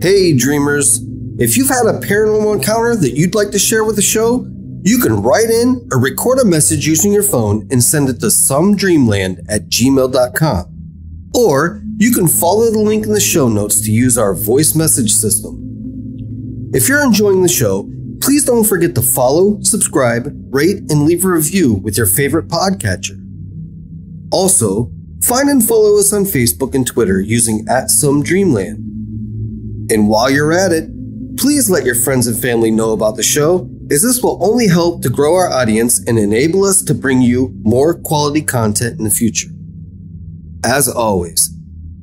Hey dreamers, if you've had a paranormal encounter that you'd like to share with the show, you can write in or record a message using your phone and send it to somedreamland@gmail.com. Or you can follow the link in the show notes to use our voice message system. If you're enjoying the show, please don't forget to follow, subscribe, rate, and leave a review with your favorite podcatcher. Also, find and follow us on Facebook and Twitter using @somedreamland. And while you're at it, please let your friends and family know about the show, as this will only help to grow our audience and enable us to bring you more quality content in the future. As always,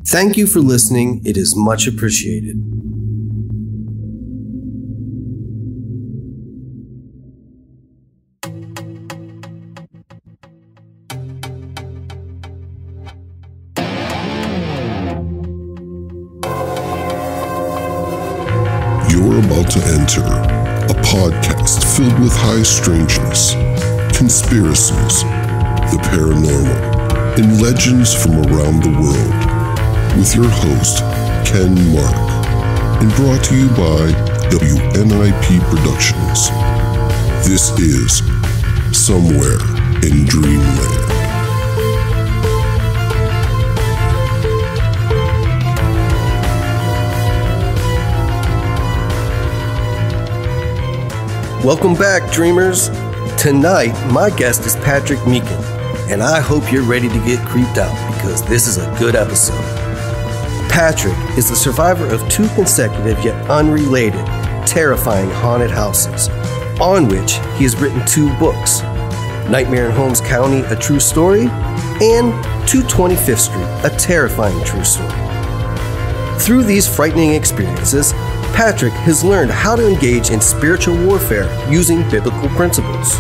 thank you for listening. It is much appreciated. You're about to enter a podcast filled with high strangeness, conspiracies, the paranormal, and legends from around the world, with your host, Ken Mark, and brought to you by WNIP Productions. This is Somewhere in Dreamland. Welcome back, dreamers. Tonight, my guest is Patrick Meechan, and I hope you're ready to get creeped out because this is a good episode. Patrick is the survivor of 2 consecutive yet unrelated, terrifying haunted houses, on which he has written 2 books, Nightmare in Holmes County, A True Story, and 225th Street, A Terrifying True Story. Through these frightening experiences, Patrick has learned how to engage in spiritual warfare using biblical principles.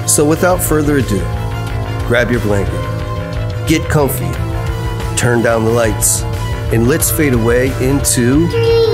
So without further ado, grab your blanket, get comfy, turn down the lights, and let's fade away into Dreamland.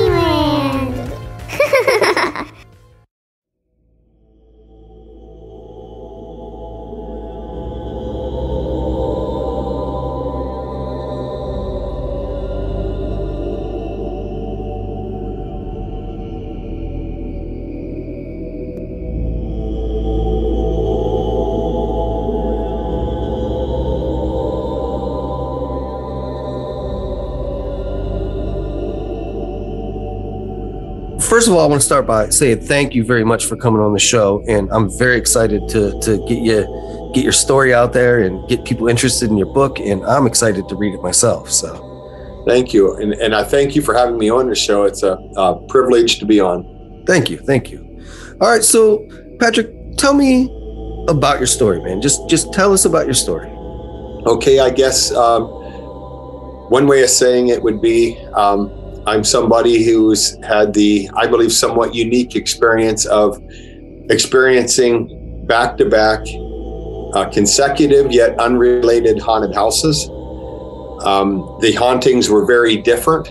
First of all, I want to start by saying thank you very much for coming on the show, and I'm very excited to get your story out there and get people interested in your book, and I'm excited to read it myself. So, thank you, and I thank you for having me on the show. It's a privilege to be on. Thank you. All right, so Patrick, tell me about your story, man. Just tell us about your story. Okay, I guess one way of saying it would be I'm somebody who's had the, I believe, somewhat unique experience of experiencing back-to-back consecutive yet unrelated haunted houses. The hauntings were very different.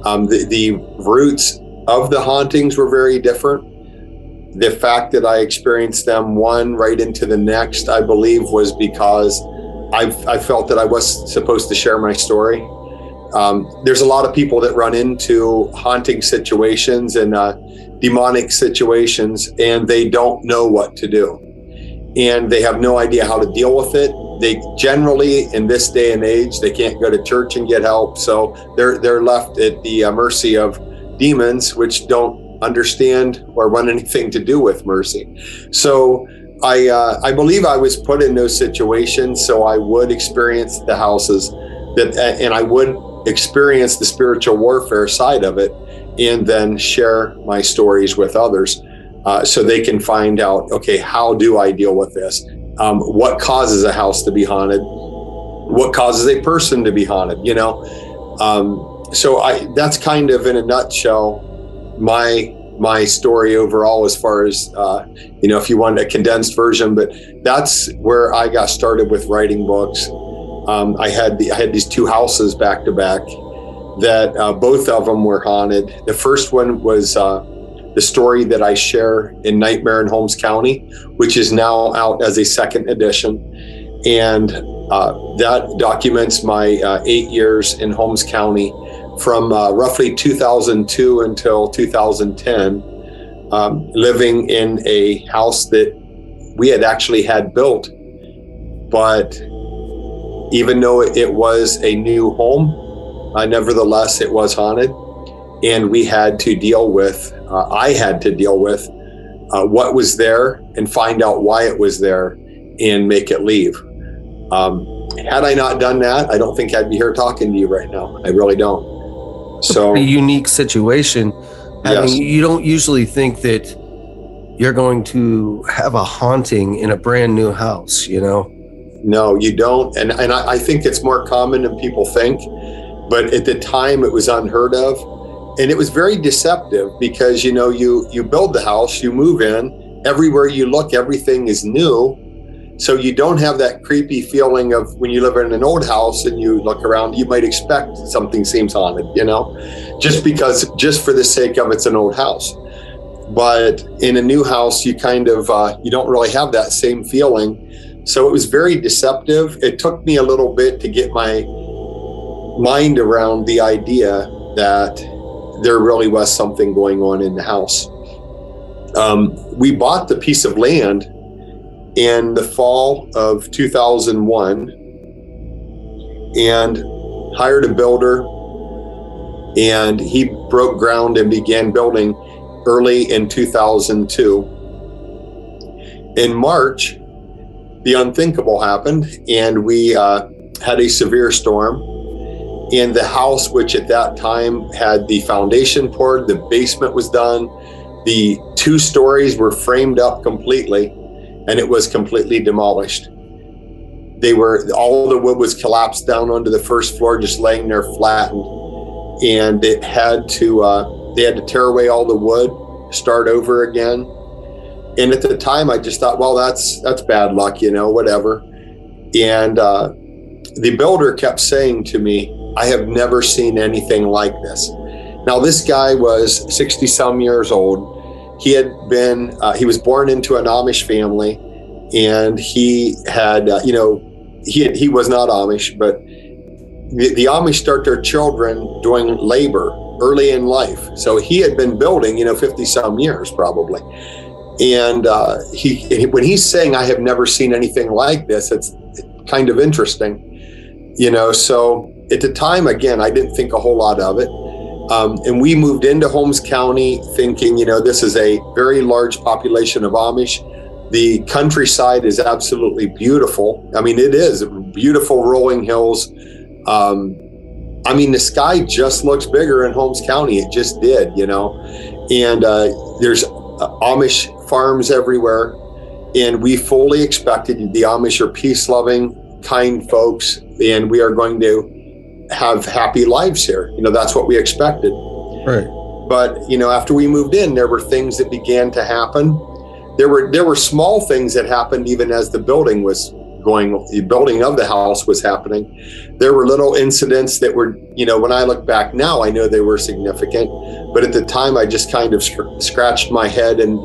The roots of the hauntings were very different. The fact that I experienced them one right into the next, I believe, was because I felt that I was supposed to share my story. There's a lot of people that run into haunting situations and demonic situations, and they don't know what to do. And they have no idea how to deal with it. They generally, in this day and age, they can't go to church and get help. So they're left at the mercy of demons, which don't understand or want anything to do with mercy. So I believe I was put in those situations so I would experience the houses and I would experience the spiritual warfare side of it, and then share my stories with others so they can find out, okay, how do I deal with this? What causes a house to be haunted? What causes a person to be haunted? You know, so that's kind of in a nutshell my story overall, as far as you know, if you want a condensed version. But that's where I got started with writing books. I had these 2 houses back to back that both of them were haunted. The first one was the story that I share in Nightmare in Holmes County, which is now out as a 2nd edition. And That documents my 8 years in Holmes County from roughly 2002 until 2010, living in a house that we had actually had built. But even though it was a new home, nevertheless, it was haunted. And we had to deal with, I had to deal with what was there and find out why it was there and make it leave. Had I not done that, I don't think I'd be here talking to you right now. I really don't. So a unique situation. I mean, you don't usually think that you're going to have a haunting in a brand new house, you know? No, you don't. And I think it's more common than people think. But at the time, it was unheard of. And it was very deceptive because, you know, you build the house, you move in, everywhere you look, everything is new. So you don't have that creepy feeling of when you live in an old house and you look around, you might expect something seems haunted, you know, just for the sake of it's an old house. But in a new house, you kind of, you don't really have that same feeling. So it was very deceptive. It took me a little bit to get my mind around the idea that there really was something going on in the house. We bought the piece of land in the fall of 2001 and hired a builder, and he broke ground and began building early in 2002. In March, the unthinkable happened, and we had a severe storm. And the house, which at that time had the foundation poured, the basement was done, the 2 stories were framed up completely, and it was completely demolished. All the wood was collapsed down onto the first floor, just laying there flattened. And they had to tear away all the wood, start over again. And at the time, I just thought, well, that's bad luck, you know, whatever. And the builder kept saying to me, I have never seen anything like this. Now, this guy was 60 some years old. He was born into an Amish family, and he had, he was not Amish, but the Amish start their children doing labor early in life. So he had been building, 50 some years probably. And when he's saying, I have never seen anything like this, it's kind of interesting, so at the time, again, I didn't think a whole lot of it. And we moved into Holmes County thinking, this is a very large population of Amish. The countryside is absolutely beautiful. I mean, it is beautiful rolling hills. The sky just looks bigger in Holmes County. It just did, and there's Amish farms everywhere. And we fully expected the Amish are peace-loving, kind folks, and we are going to have happy lives here. That's what we expected. Right. But, after we moved in, there were things that began to happen. There were small things that happened even as the building of the house was happening. There were little incidents that were, when I look back now, I know they were significant. But at the time, I just kind of scratched my head and,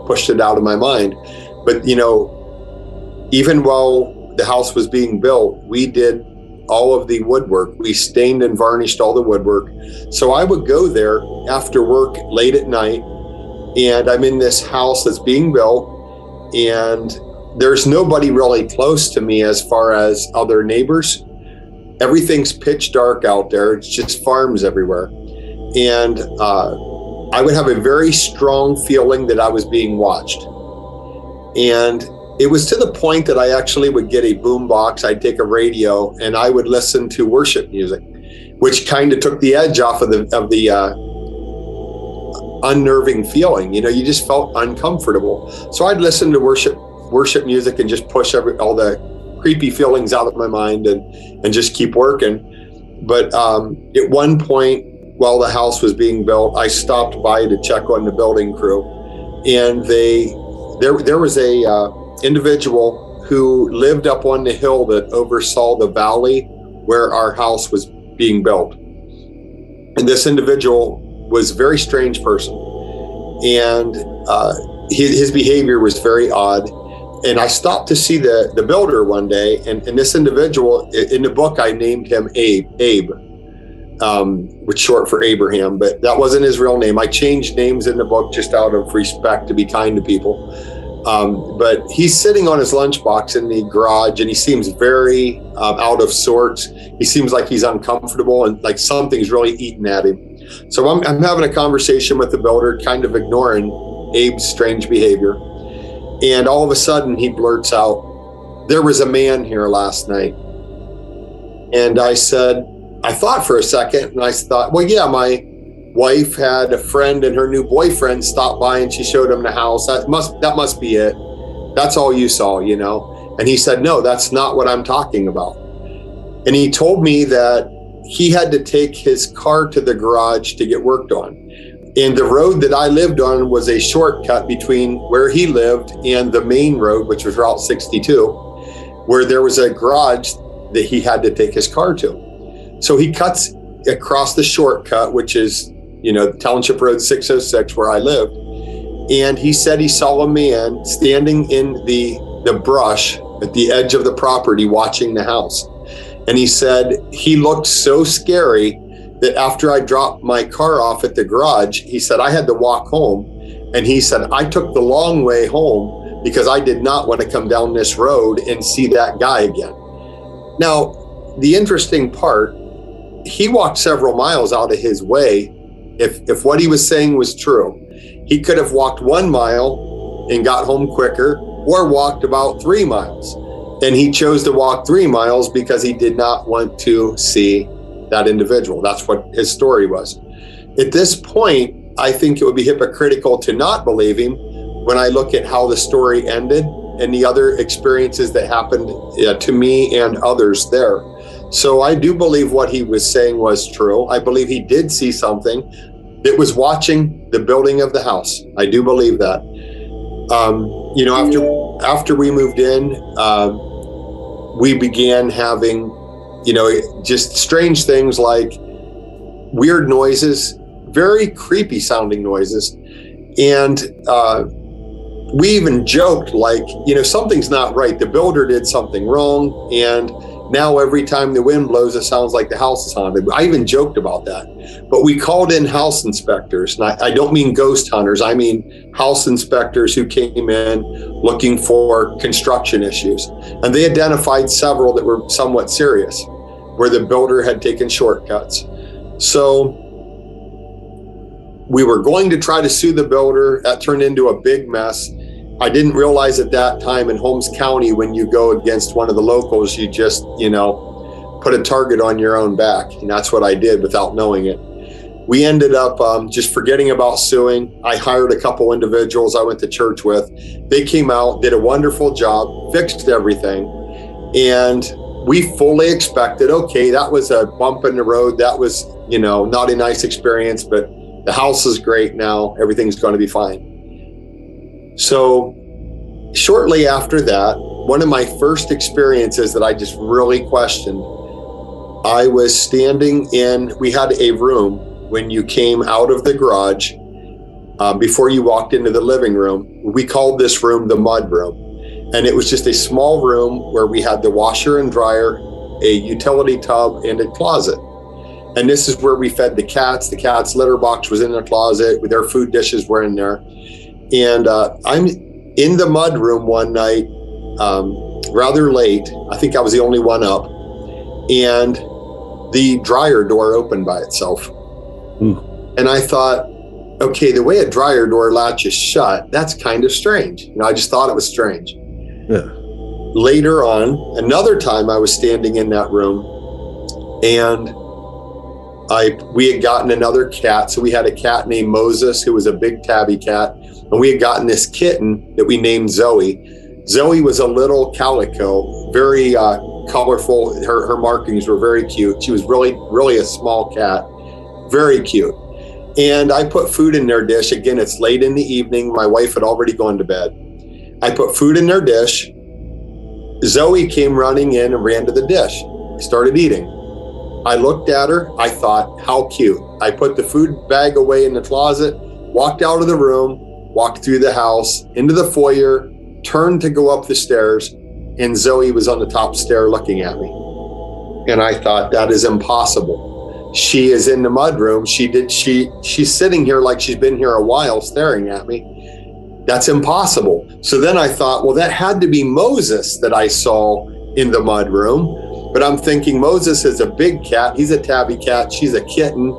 pushed it out of my mind. But, even while the house was being built, we did all of the woodwork. We stained and varnished all the woodwork. So I would go there after work late at night, and I'm in this house that's being built, and there's nobody really close to me as far as other neighbors. Everything's pitch dark out there. It's just farms everywhere. And I would have a very strong feeling that I was being watched. And it was to the point that I actually would get a boom box. I'd take a radio and I would listen to worship music, which kind of took the edge off of the unnerving feeling. You just felt uncomfortable. So I'd listen to worship music and just push all the creepy feelings out of my mind and just keep working. But at one point while the house was being built, I stopped by to check on the building crew, and there was a individual who lived up on the hill that oversaw the valley where our house was being built. And this individual was a very strange person, and his behavior was very odd. And I stopped to see the builder one day, and this individual, in the book, I named him Abe, which short for Abraham, but that wasn't his real name. I changed names in the book just out of respect, to be kind to people. But he's sitting on his lunchbox in the garage, and he seems very out of sorts. He seems like he's uncomfortable and like something's really eating at him. So I'm having a conversation with the builder, kind of ignoring Abe's strange behavior. And all of a sudden he blurts out, "There was a man here last night." And I said, I thought for a second, and I thought, well, yeah, my wife had a friend and her new boyfriend stopped by and she showed him the house. That must be it. That's all you saw, you know? And he said, no, that's not what I'm talking about. And he told me that he had to take his car to the garage to get worked on. And the road that I lived on was a shortcut between where he lived and the main road, which was Route 62, where there was a garage that he had to take his car to. So he cuts across the shortcut, which is, you know, Township Road 606, where I lived. And he said he saw a man standing in the brush at the edge of the property watching the house. And he said he looked so scary that after I dropped my car off at the garage, he said I had to walk home. And he said, I took the long way home because I did not want to come down this road and see that guy again. Now, the interesting part, he walked several miles out of his way. If what he was saying was true, he could have walked 1 mile and got home quicker, or walked about 3 miles. And he chose to walk 3 miles because he did not want to see that individual. That's what his story was. At this point, I think it would be hypocritical to not believe him when I look at how the story ended and the other experiences that happened to me and others there. So I do believe what he was saying was true. I believe he did see something that was watching the building of the house. I do believe that. You know, after we moved in, we began having, you know, just strange things like weird noises, very creepy sounding noises. And we even joked like, you know, something's not right. The builder did something wrong. And now every time the wind blows, it sounds like the house is haunted. I even joked about that. But we called in house inspectors. And I don't mean ghost hunters. I mean house inspectors who came in looking for construction issues. And they identified several that were somewhat serious, where the builder had taken shortcuts. So we were going to try to sue the builder. That turned into a big mess. I didn't realize at that time in Holmes County, when you go against one of the locals, you just, you know, put a target on your own back. And that's what I did without knowing it. We ended up just forgetting about suing. I hired a couple individuals I went to church with. They came out, did a wonderful job, fixed everything. And we fully expected, okay, that was a bump in the road. That was, you know, not a nice experience, but the house is great now. Everything's going to be fine. So shortly after that, one of my first experiences that I just really questioned, I was standing we had a room when you came out of the garage, before you walked into the living room. We called this room the mud room. And it was just a small room where we had the washer and dryer, a utility tub, and a closet. And this is where we fed the cats. The cat's litter box was in the closet. Their food dishes were in there. And I'm in the mud room one night, rather late. I think I was the only one up. And the dryer door opened by itself. And I thought, okay, the way a dryer door latches shut, that's kind of strange. You know, I just thought it was strange. Yeah. Later on, another time I was standing in that room, and we had gotten another cat. So we had a cat named Moses, who was a big tabby cat. And we had gotten this kitten that we named Zoe. Zoe was a little calico, very colorful. Her markings were very cute. She was really a small cat, very cute. And I put food in their dish. Again, it's late in the evening. My wife had already gone to bed. I put food in their dish. Zoe came running in and ran to the dish, started eating. I looked at her. I thought, how cute. I put the food bag away in the closet, walked out of the room, walked through the house, into the foyer, turned to go up the stairs, and Zoe was on the top stair looking at me. And I thought, that is impossible. She is in the mudroom. She's sitting here like she's been here a while staring at me. That's impossible. So then I thought, well, that had to be Moses that I saw in the mudroom. But I'm thinking Moses is a big cat. He's a tabby cat. She's a kitten,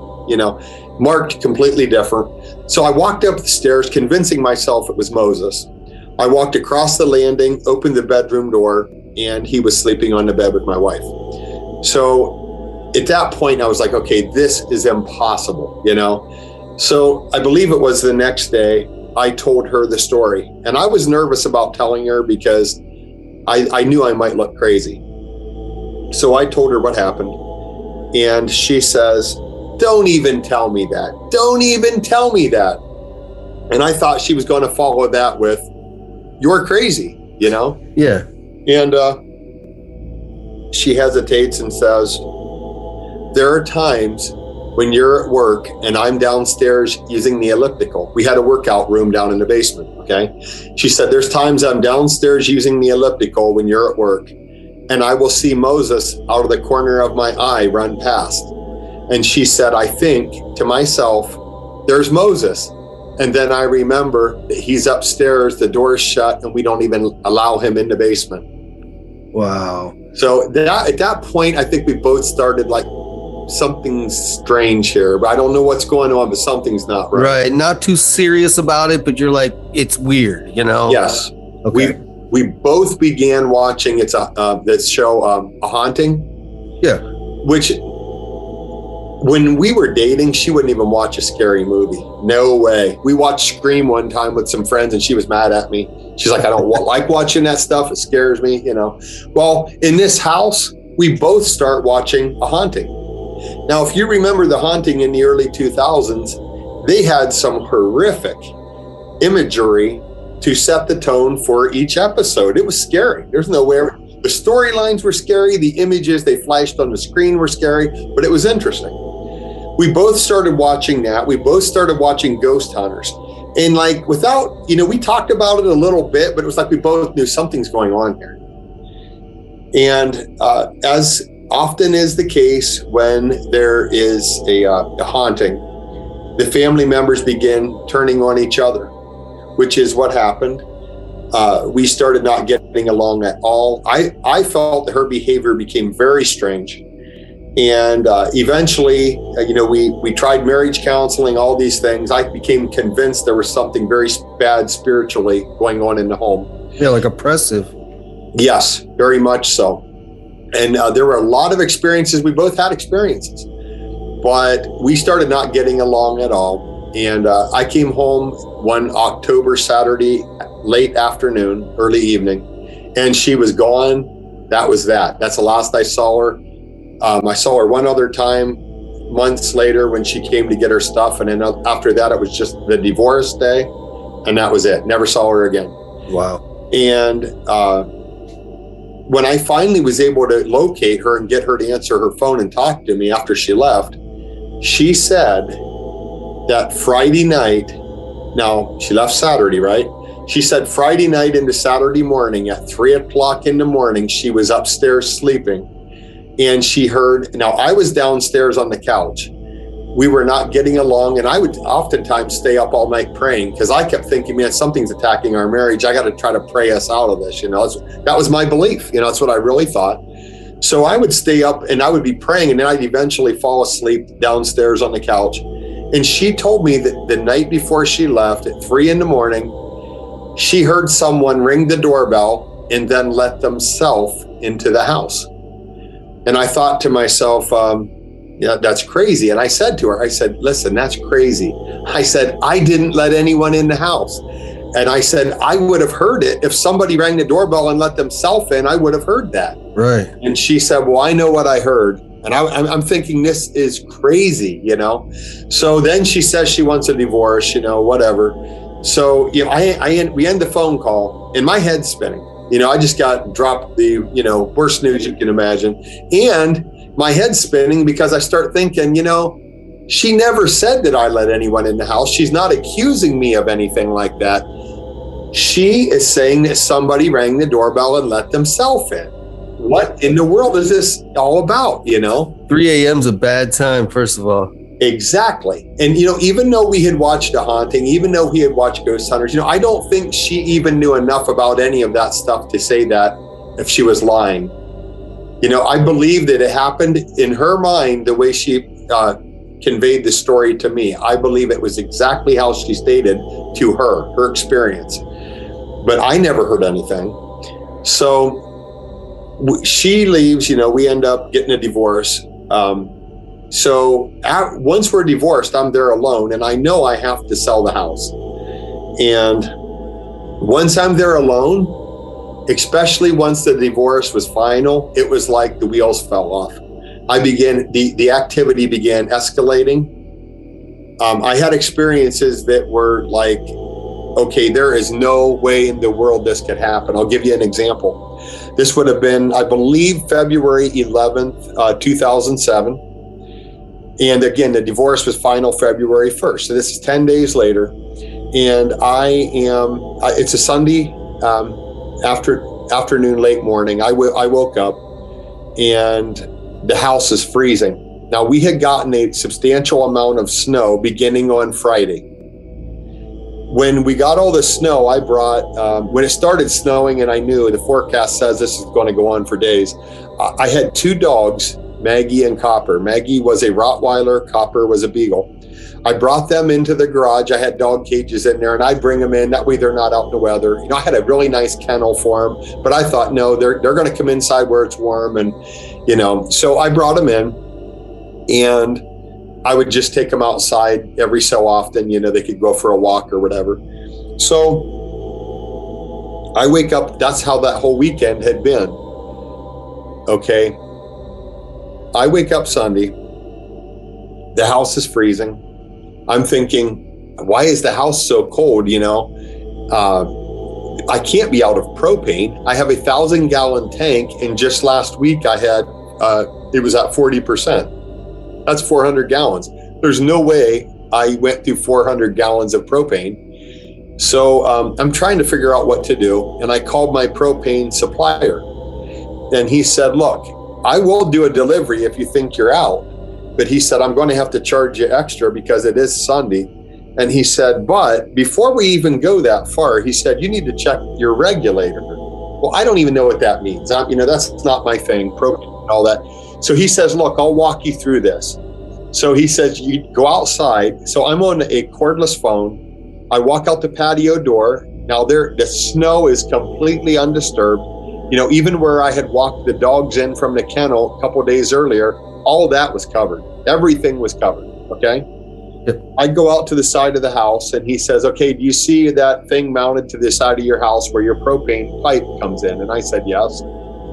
marked completely different. So I walked up the stairs, convincing myself it was Moses. I walked across the landing, opened the bedroom door, and he was sleeping on the bed with my wife. So at that point, I was like, okay, this is impossible, So I believe it was the next day, I told her the story. And I was nervous about telling her because I knew I might look crazy. So I told her what happened. And she says, don't even tell me that. Don't even tell me that. And I thought she was going to follow that with, you're crazy, Yeah. And she hesitates and says, there are times when you're at work and I'm downstairs using the elliptical. We had a workout room down in the basement, okay? She said, there's times I'm downstairs using the elliptical when you're at work, and I will see Moses out of the corner of my eye run past. And she said, I think to myself, there's Moses. And then I remember that he's upstairs, the door's shut, and we don't even allow him in the basement. Wow. So at that point, I think we both started like, something's strange here, but I don't know what's going on, but something's not right. Right. Not too serious about it, but you're like, it's weird, Yes. Okay. We both began watching this show, A Haunting. Yeah. Which, when we were dating, she wouldn't even watch a scary movie. No way. We watched Scream one time with some friends, and she was mad at me. She's like, I don't like watching that stuff. It scares me, Well, in this house, we both start watching A Haunting. Now, if you remember The Haunting in the early 2000s, they had some horrific imagery to set the tone for each episode. It was scary. There's no way. The storylines were scary. The images they flashed on the screen were scary, but it was interesting. We both started watching that. We both started watching Ghost Hunters. And without, we talked about it a little bit, but it was like we both knew something's going on here. And as often is the case when there is a haunting, the family members begin turning on each other, which is what happened. We started not getting along at all. I felt that her behavior became very strange. And eventually, we tried marriage counseling, all these things. I became convinced there was something very bad spiritually going on in the home. Yeah, like oppressive. Yes, very much so. And there were a lot of experiences. We both had experiences, but we started not getting along at all. And I came home one October Saturday, late afternoon, early evening, and she was gone. That was that. That's the last I saw her. I saw her one other time months later when she came to get her stuff. And then after that, it was just the divorce day. And that was it. Never saw her again. Wow. And when I finally was able to locate her and get her to answer her phone and talk to me after she left, she said that Friday night, now she left Saturday, right? She said Friday night into Saturday morning at 3 o'clock in the morning, she was upstairs sleeping. And she heard, now I was downstairs on the couch. We were not getting along, and I would oftentimes stay up all night praying because I kept thinking, man, something's attacking our marriage. I got to try to pray us out of this. That was my belief. That's what I really thought. So I would stay up and I would be praying, and then I'd eventually fall asleep downstairs on the couch. And she told me that the night before she left at 3 a.m, she heard someone ring the doorbell and then let themselves into the house. And I thought to myself, that's crazy. And I said to her, listen, that's crazy. I said, I didn't let anyone in the house. And I said, I would have heard it. If somebody rang the doorbell and let themselves in, I would have heard that. Right. And she said, well, I know what I heard. And I'm thinking, this is crazy, So then she says she wants a divorce, whatever. So, we end the phone call and my head's spinning. I just got dropped the, worst news you can imagine. And my head's spinning because I start thinking, she never said that I let anyone in the house. She's not accusing me of anything like that. She is saying that somebody rang the doorbell and let themselves in. What in the world is this all about, 3 a.m. is a bad time, first of all. Exactly. And, even though we had watched A Haunting, even though we had watched Ghost Hunters, I don't think she even knew enough about any of that stuff to say that if she was lying. I believe that it happened in her mind the way she conveyed the story to me. I believe it was exactly how she stated to her experience. But I never heard anything. So she leaves, we end up getting a divorce. So once we're divorced, I'm there alone, and I know I have to sell the house. And once I'm there alone, especially once the divorce was final, it was like the wheels fell off. The activity began escalating. I had experiences that were like, okay, there is no way in the world this could happen. I'll give you an example. This would have been, I believe, February 11th, 2007. And again, the divorce was final February 1st. So this is 10 days later. And it's a Sunday afternoon, late morning. I woke up and the house is freezing. Now, we had gotten a substantial amount of snow beginning on Friday. When we got all the snow, I brought, when it started snowing and I knew the forecast says this is going to go on for days, I had 2 dogs, Maggie and Copper. Maggie was a Rottweiler, Copper was a Beagle. I brought them into the garage. I had dog cages in there and I'd bring them in. That way they're not out in the weather. I had a really nice kennel for them, but I thought, no, they're going to come inside where it's warm. And, so I brought them in and I would just take them outside every so often, they could go for a walk or whatever. So I wake up, that's how that whole weekend had been. Okay. I wake up Sunday, the house is freezing. I'm thinking, why is the house so cold? I can't be out of propane. I have a 1,000-gallon tank, and just last week I had, it was at 40%. That's 400 gallons. There's no way I went through 400 gallons of propane. So I'm trying to figure out what to do. And I called my propane supplier. And he said, look, I will do a delivery if you think you're out. But he said, I'm going to have to charge you extra because it is Sunday. And he said, but before we even go that far, he said, you need to check your regulator. Well, I don't even know what that means. That's not my thing, propane and all that. So he says, look, I'll walk you through this. So he says, you go outside. So I'm on a cordless phone. I walk out the patio door. Now the snow is completely undisturbed. Even where I had walked the dogs in from the kennel a couple of days earlier, all of that was covered. Everything was covered. Okay. Yep. I go out to the side of the house and he says, okay, do you see that thing mounted to the side of your house where your propane pipe comes in? And I said, yes.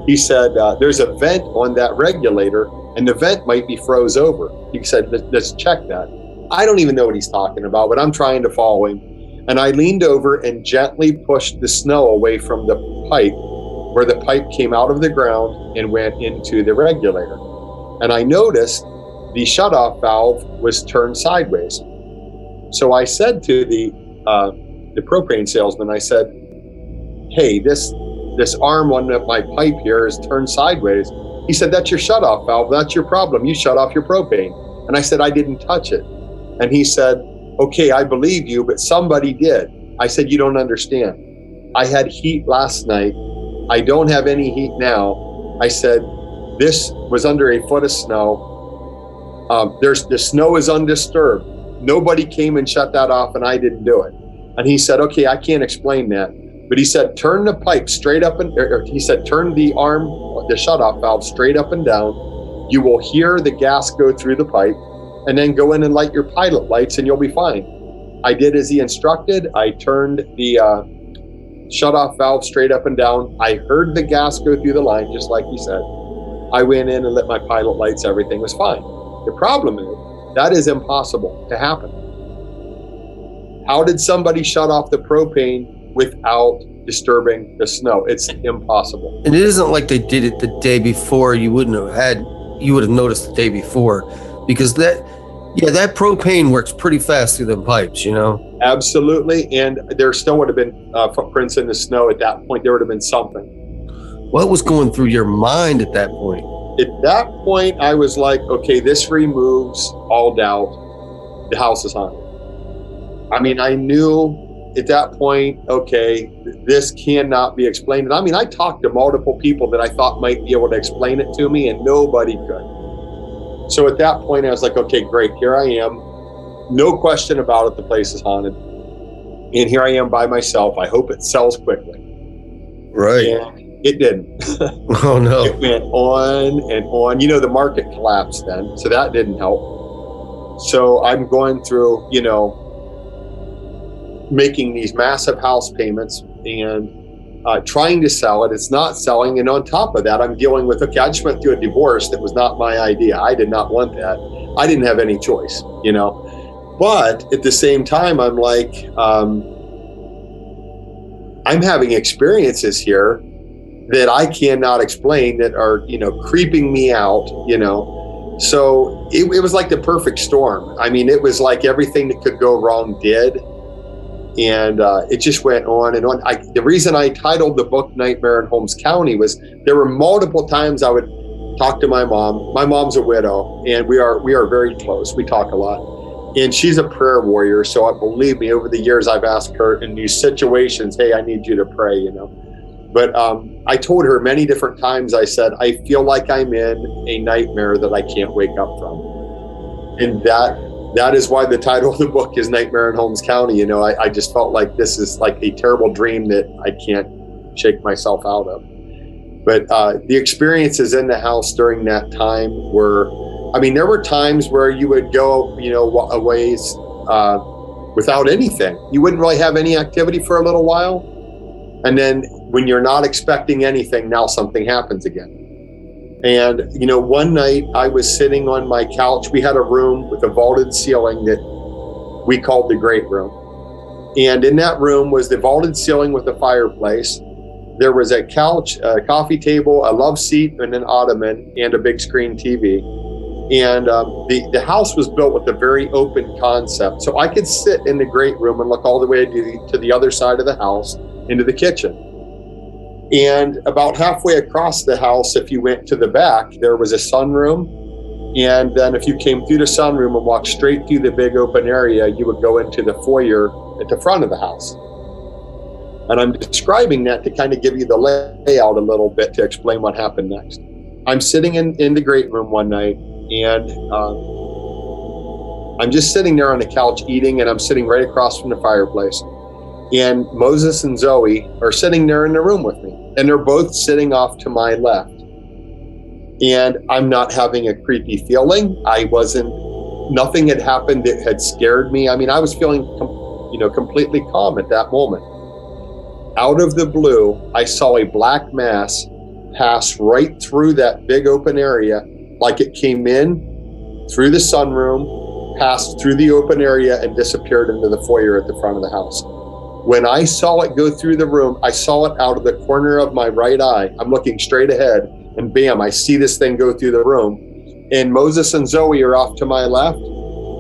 He said, there's a vent on that regulator and the vent might be froze over. He said, let's check that. I don't even know what he's talking about, but I'm trying to follow him. And I leaned over and gently pushed the snow away from the pipe where the pipe came out of the ground and went into the regulator. And I noticed the shutoff valve was turned sideways. So I said to the propane salesman, I said, hey, this arm on my pipe here is turned sideways. He said, that's your shutoff valve. That's your problem. You shut off your propane. And I said, I didn't touch it. And he said, okay, I believe you, but somebody did. I said, you don't understand. I had heat last night. I don't have any heat now. I said, this was under a foot of snow. The snow is undisturbed. Nobody came and shut that off and I didn't do it. And he said, okay, I can't explain that. But he said, turn the pipe straight up he said, turn the shutoff valve straight up and down. You will hear the gas go through the pipe and then go in and light your pilot lights and you'll be fine. I did as he instructed. I turned the shutoff valve straight up and down. I heard the gas go through the line, just like he said. I went in and lit my pilot lights. Everything was fine. The problem is that is impossible to happen. How did somebody shut off the propane without disturbing the snow? It's impossible. And it isn't like they did it the day before. You would have noticed the day before, because that propane works pretty fast through the pipes, Absolutely. And there still would have been footprints in the snow at that point. There would have been something. What was going through your mind at that point? At that point, I was like, okay, this removes all doubt. The house is haunted. I mean, I knew at that point, okay, this cannot be explained. And I mean, I talked to multiple people that I thought might be able to explain it to me, and nobody could. So at that point, I was like, okay, great, here I am. No question about it, the place is haunted. And here I am by myself. I hope it sells quickly. Right. And it didn't. Oh, no. It went on and on. You know, the market collapsed then, so that didn't help. So I'm going through, you know, making these massive house payments and trying to sell it. It's not selling. And on top of that, I'm dealing with, okay, I just went through a divorce that was not my idea. I did not want that. I didn't have any choice, you know. But at the same time, I'm like, I'm having experiences here that I cannot explain that are, you know, creeping me out, you know. So it was like the perfect storm. I mean, it was like everything that could go wrong did. And it just went on and on. The reason I titled the book Nightmare in Holmes County was there were multiple times I would talk to my mom. My mom's a widow, and we are very close. We talk a lot. And she's a prayer warrior. So believe me, over the years, I've asked her in these situations, hey, I need you to pray, you know. But I told her many different times, I said, I feel like I'm in a nightmare that I can't wake up from. And that is why the title of the book is Nightmare in Holmes County. You know, I just felt like this is like a terrible dream that I can't shake myself out of. But the experiences in the house during that time were, I mean, there were times where you would go, you know, a ways without anything. You wouldn't really have any activity for a little while. And then when you're not expecting anything, now something happens again. And, you know, one night I was sitting on my couch. We had a room with a vaulted ceiling that we called the Great Room. And in that room was the vaulted ceiling with a fireplace. There was a couch, a coffee table, a love seat, and an ottoman, and a big screen TV. And the house was built with a very open concept. So I could sit in the Great Room and look all the way to the other side of the house into the kitchen. And about halfway across the house, if you went to the back, there was a sunroom. And then if you came through the sunroom and walked straight through the big open area, you would go into the foyer at the front of the house. And I'm describing that to kind of give you the layout a little bit to explain what happened next. I'm sitting in the Great Room one night, and I'm just sitting there on the couch eating, and I'm sitting right across from the fireplace. And Moses and Zoe are sitting there in the room with me, and they're both sitting off to my left. And I'm not having a creepy feeling. Nothing had happened that had scared me. I mean, I was feeling, completely calm at that moment. Out of the blue, I saw a black mass pass right through that big open area, like it came in through the sunroom, passed through the open area, and disappeared into the foyer at the front of the house. When I saw it go through the room, I saw it out of the corner of my right eye. I'm looking straight ahead, and bam, I see this thing go through the room. And Moses and Zoe are off to my left.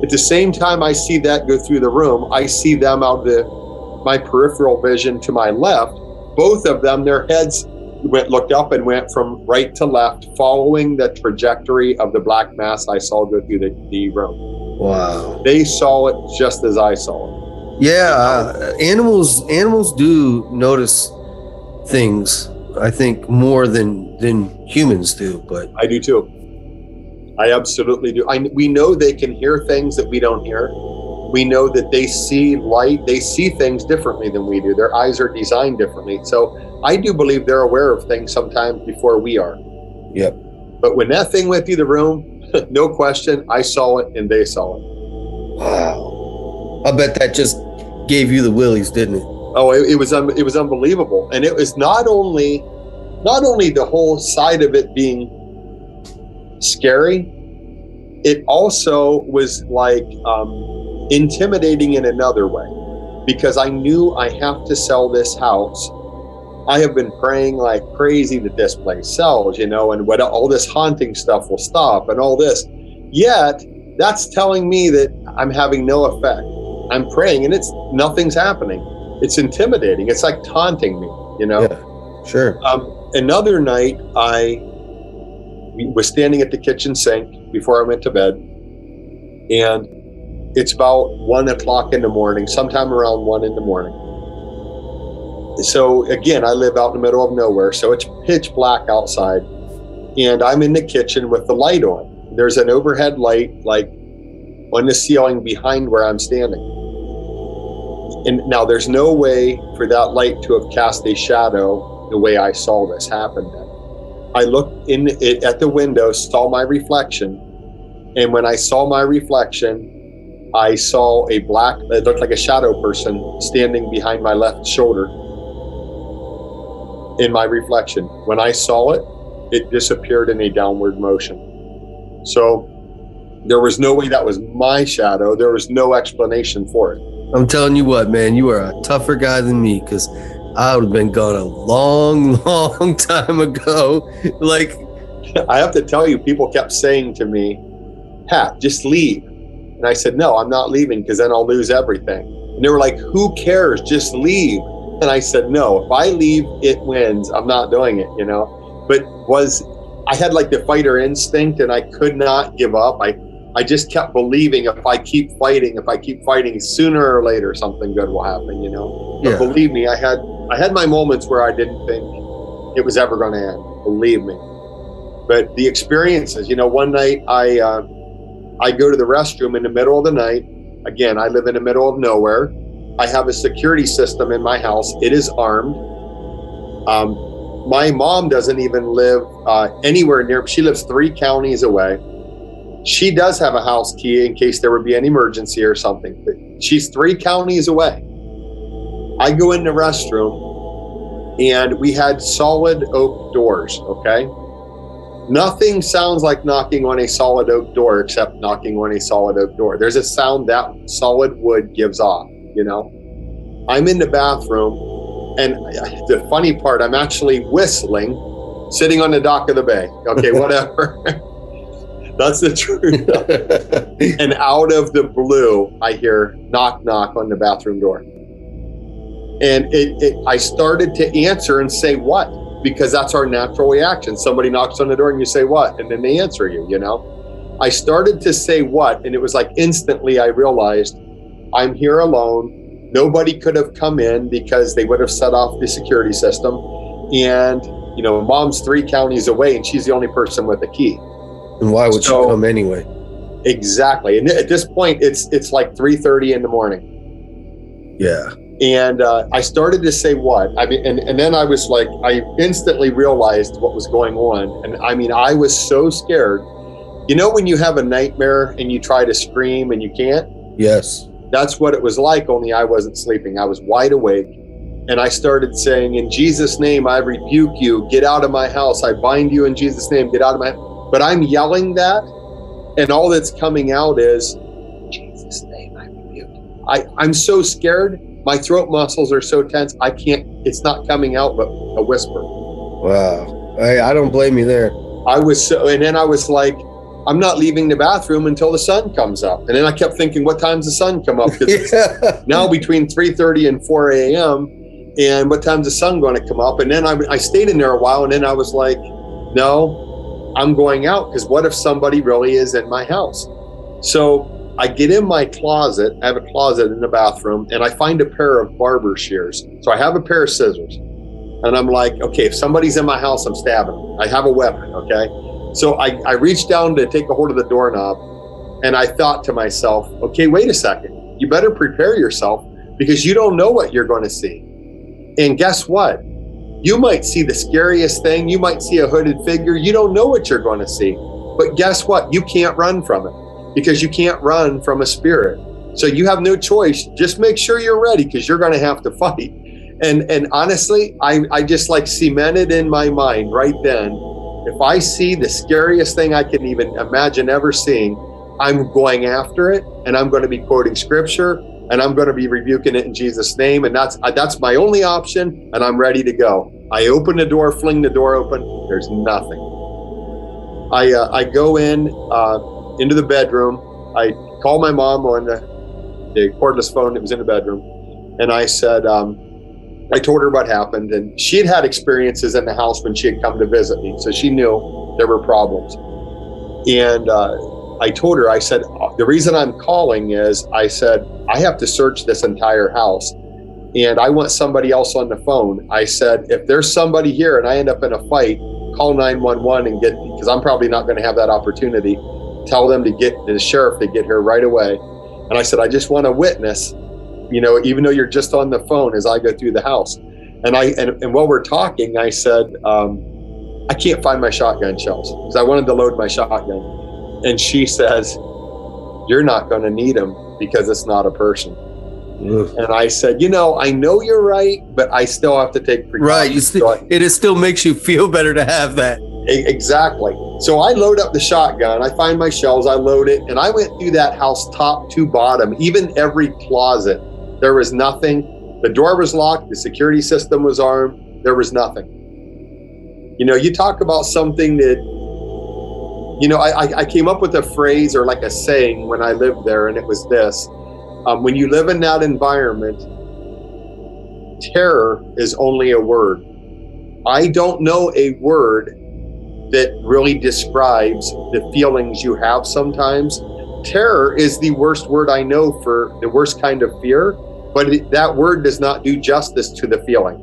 At the same time I see that go through the room, I see them out of my peripheral vision to my left. Both of them, their heads looked up and went from right to left, following the trajectory of the black mass I saw go through the room. Wow. They saw it just as I saw it. Yeah, animals do notice things, I think, more than humans do. But I do too. I absolutely do. We know they can hear things that we don't hear. We know that they see light. They see things differently than we do. Their eyes are designed differently. So I do believe they're aware of things sometimes before we are. Yep. But when that thing went through the room, no question, I saw it and they saw it. Wow. I bet that just gave you the willies, didn't it? Oh, it was unbelievable. And it was not only the whole side of it being scary, it also was like intimidating in another way, because I knew I have to sell this house. I have been praying like crazy that this place sells, and what all this haunting stuff will stop and all this. Yet that's telling me that I'm having no effect. I'm praying and nothing's happening. It's intimidating. It's like taunting me, Yeah, sure. Another night, I was standing at the kitchen sink before I went to bed, and it's about 1 o'clock in the morning, sometime around 1 in the morning. So again, I live out in the middle of nowhere, so it's pitch black outside, and I'm in the kitchen with the light on. There's an overhead light like on the ceiling behind where I'm standing. And now there's no way for that light to have cast a shadow the way I saw this happen then. I looked at the window, saw my reflection, and when I saw my reflection, I saw it looked like a shadow person standing behind my left shoulder in my reflection. When I saw it, it disappeared in a downward motion. So there was no way that was my shadow. There was no explanation for it. I'm telling you what, man, you are a tougher guy than me, because I would have been gone a long time ago. Like, I have to tell you, people kept saying to me, Pat, just leave. And I said, no, I'm not leaving, because then I'll lose everything. And they were like, who cares? Just leave. And I said, no, if I leave, it wins. I'm not doing it, But I had like the fighter instinct, and I could not give up. I just kept believing if I keep fighting, sooner or later something good will happen, But Yeah. believe me, I had my moments where I didn't think it was ever going to end. Believe me. But the experiences, one night I go to the restroom in the middle of the night. Again, I live in the middle of nowhere. I have a security system in my house. It is armed. My mom doesn't even live anywhere near. She lives 3 counties away. She does have a house key in case there would be an emergency or something, but she's 3 counties away. I go in the restroom, and we had solid oak doors, okay? Nothing sounds like knocking on a solid oak door except knocking on a solid oak door. There's a sound that solid wood gives off, I'm in the bathroom, and the funny part, I'm actually whistling, sitting on the dock of the bay. Okay, whatever. That's the truth. And out of the blue, I hear knock, knock on the bathroom door. And I started to answer and say, what? Because that's our natural reaction. Somebody knocks on the door and you say, what? And then they answer you, I started to say what? And it was like instantly I realized I'm here alone. Nobody could have come in because they would have set off the security system. And, mom's 3 counties away, and she's the only person with a key. And why would you come anyway? Exactly. And at this point, it's like 3:30 in the morning. Yeah. And I started to say what? And then I was like, I instantly realized what was going on. And I was so scared. When you have a nightmare and you try to scream and you can't? Yes. That's what it was like, only I wasn't sleeping. I was wide awake. And I started saying, in Jesus' name, I rebuke you. Get out of my house. I bind you in Jesus' name. Get out of my house. But I'm yelling that. And all that's coming out is, in Jesus' name, I rebuke you. I'm so scared. My throat muscles are so tense. I can't, it's not coming out but a whisper. Wow. I don't blame you there. And then I was like, I'm not leaving the bathroom until the sun comes up. And then I kept thinking, what time's the sun come up? Because it's now between 3:30 and 4 a.m. And what time's the sun going to come up? And then I stayed in there a while, and then I was like, no, I'm going out, because what if somebody really is in my house? So I get in my closet. I have a closet in the bathroom, and I find a pair of barber shears. So I have a pair of scissors. And I'm like, okay, if somebody's in my house, I'm stabbing them. I have a weapon, okay? So I reached down to take a hold of the doorknob, and I thought to myself, okay, wait a second. You better prepare yourself, because you don't know what you're going to see. And guess what? You might see the scariest thing. You might see a hooded figure. You don't know what you're going to see. But guess what? You can't run from it, because you can't run from a spirit. So you have no choice. Just make sure you're ready, because you're going to have to fight. And honestly, I just like cemented in my mind right then, if I see the scariest thing I can even imagine ever seeing, I'm going after it, and I'm going to be quoting scripture, and I'm going to be rebuking it in Jesus' name. And that's my only option, and I'm ready to go. I open the door, fling the door open. There's nothing. I go into the bedroom. I call my mom on the cordless phone that was in the bedroom. And I said, I told her what happened, and she had had experiences in the house when she had come to visit me. So she knew there were problems. And I told her, I said, the reason I'm calling is, I said, I have to search this entire house and I want somebody else on the phone. I said, if there's somebody here and I end up in a fight, call 911 and because I'm probably not going to have that opportunity. Tell them to get the sheriff to get here right away. And I said, I just want a witness, even though you're just on the phone, as I go through the house. And while we're talking, I said, I can't find my shotgun shells because I wanted to load my shotgun. And she says, you're not going to need them because it's not a person. And I said, I know you're right, but I still have to take precautions. Right. It still makes you feel better to have that. Exactly. So I load up the shotgun, I find my shells, I load it, and I went through that house top to bottom, even every closet. There was nothing. The door was locked. The security system was armed. There was nothing. You talk about something that, I came up with a phrase or like a saying when I lived there, and it was this. When you live in that environment, terror is only a word. I don't know a word that really describes the feelings you have sometimes. Terror is the worst word I know for the worst kind of fear, but that word does not do justice to the feeling.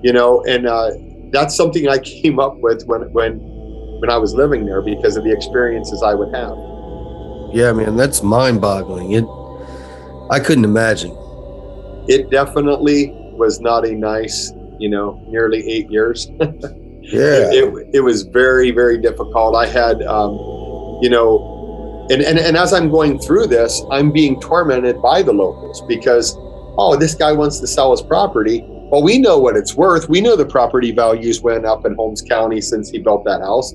And that's something I came up with when I was living there because of the experiences I would have. Yeah, man, that's mind-boggling. I couldn't imagine. It definitely was not a nice, nearly 8 years. Yeah. It was very, very difficult. I had, and as I'm going through this, I'm being tormented by the locals because, this guy wants to sell his property. Well, we know what it's worth. We know the property values went up in Holmes County since he built that house,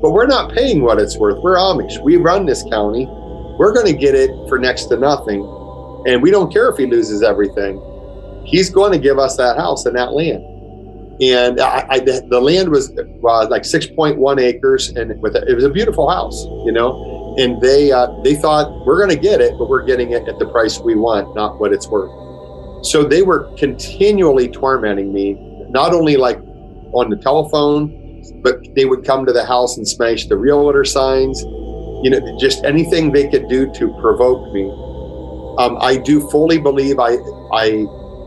but we're not paying what it's worth. We're Amish. We run this county. We're going to get it for next to nothing. And we don't care if he loses everything. He's going to give us that house and that land. And the land was like 6.1 acres, and it was a beautiful house, And they thought, we're going to get it, but we're getting it at the price we want, not what it's worth. So they were continually tormenting me, not only like on the telephone, but they would come to the house and smash the realtor signs, just anything they could do to provoke me. I do fully believe I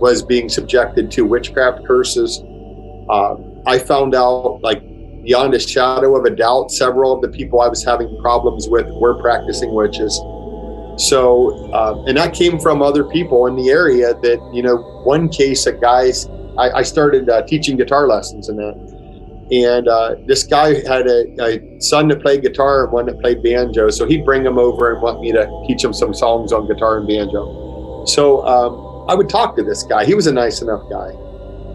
was being subjected to witchcraft curses. I found out, like, beyond a shadow of a doubt, several of the people I was having problems with were practicing witches. So, and that came from other people in the area that, one case, I started teaching guitar lessons and that. And this guy had a son that played guitar and one that played banjo. So he'd bring him over and want me to teach him some songs on guitar and banjo. So I would talk to this guy. He was a nice enough guy.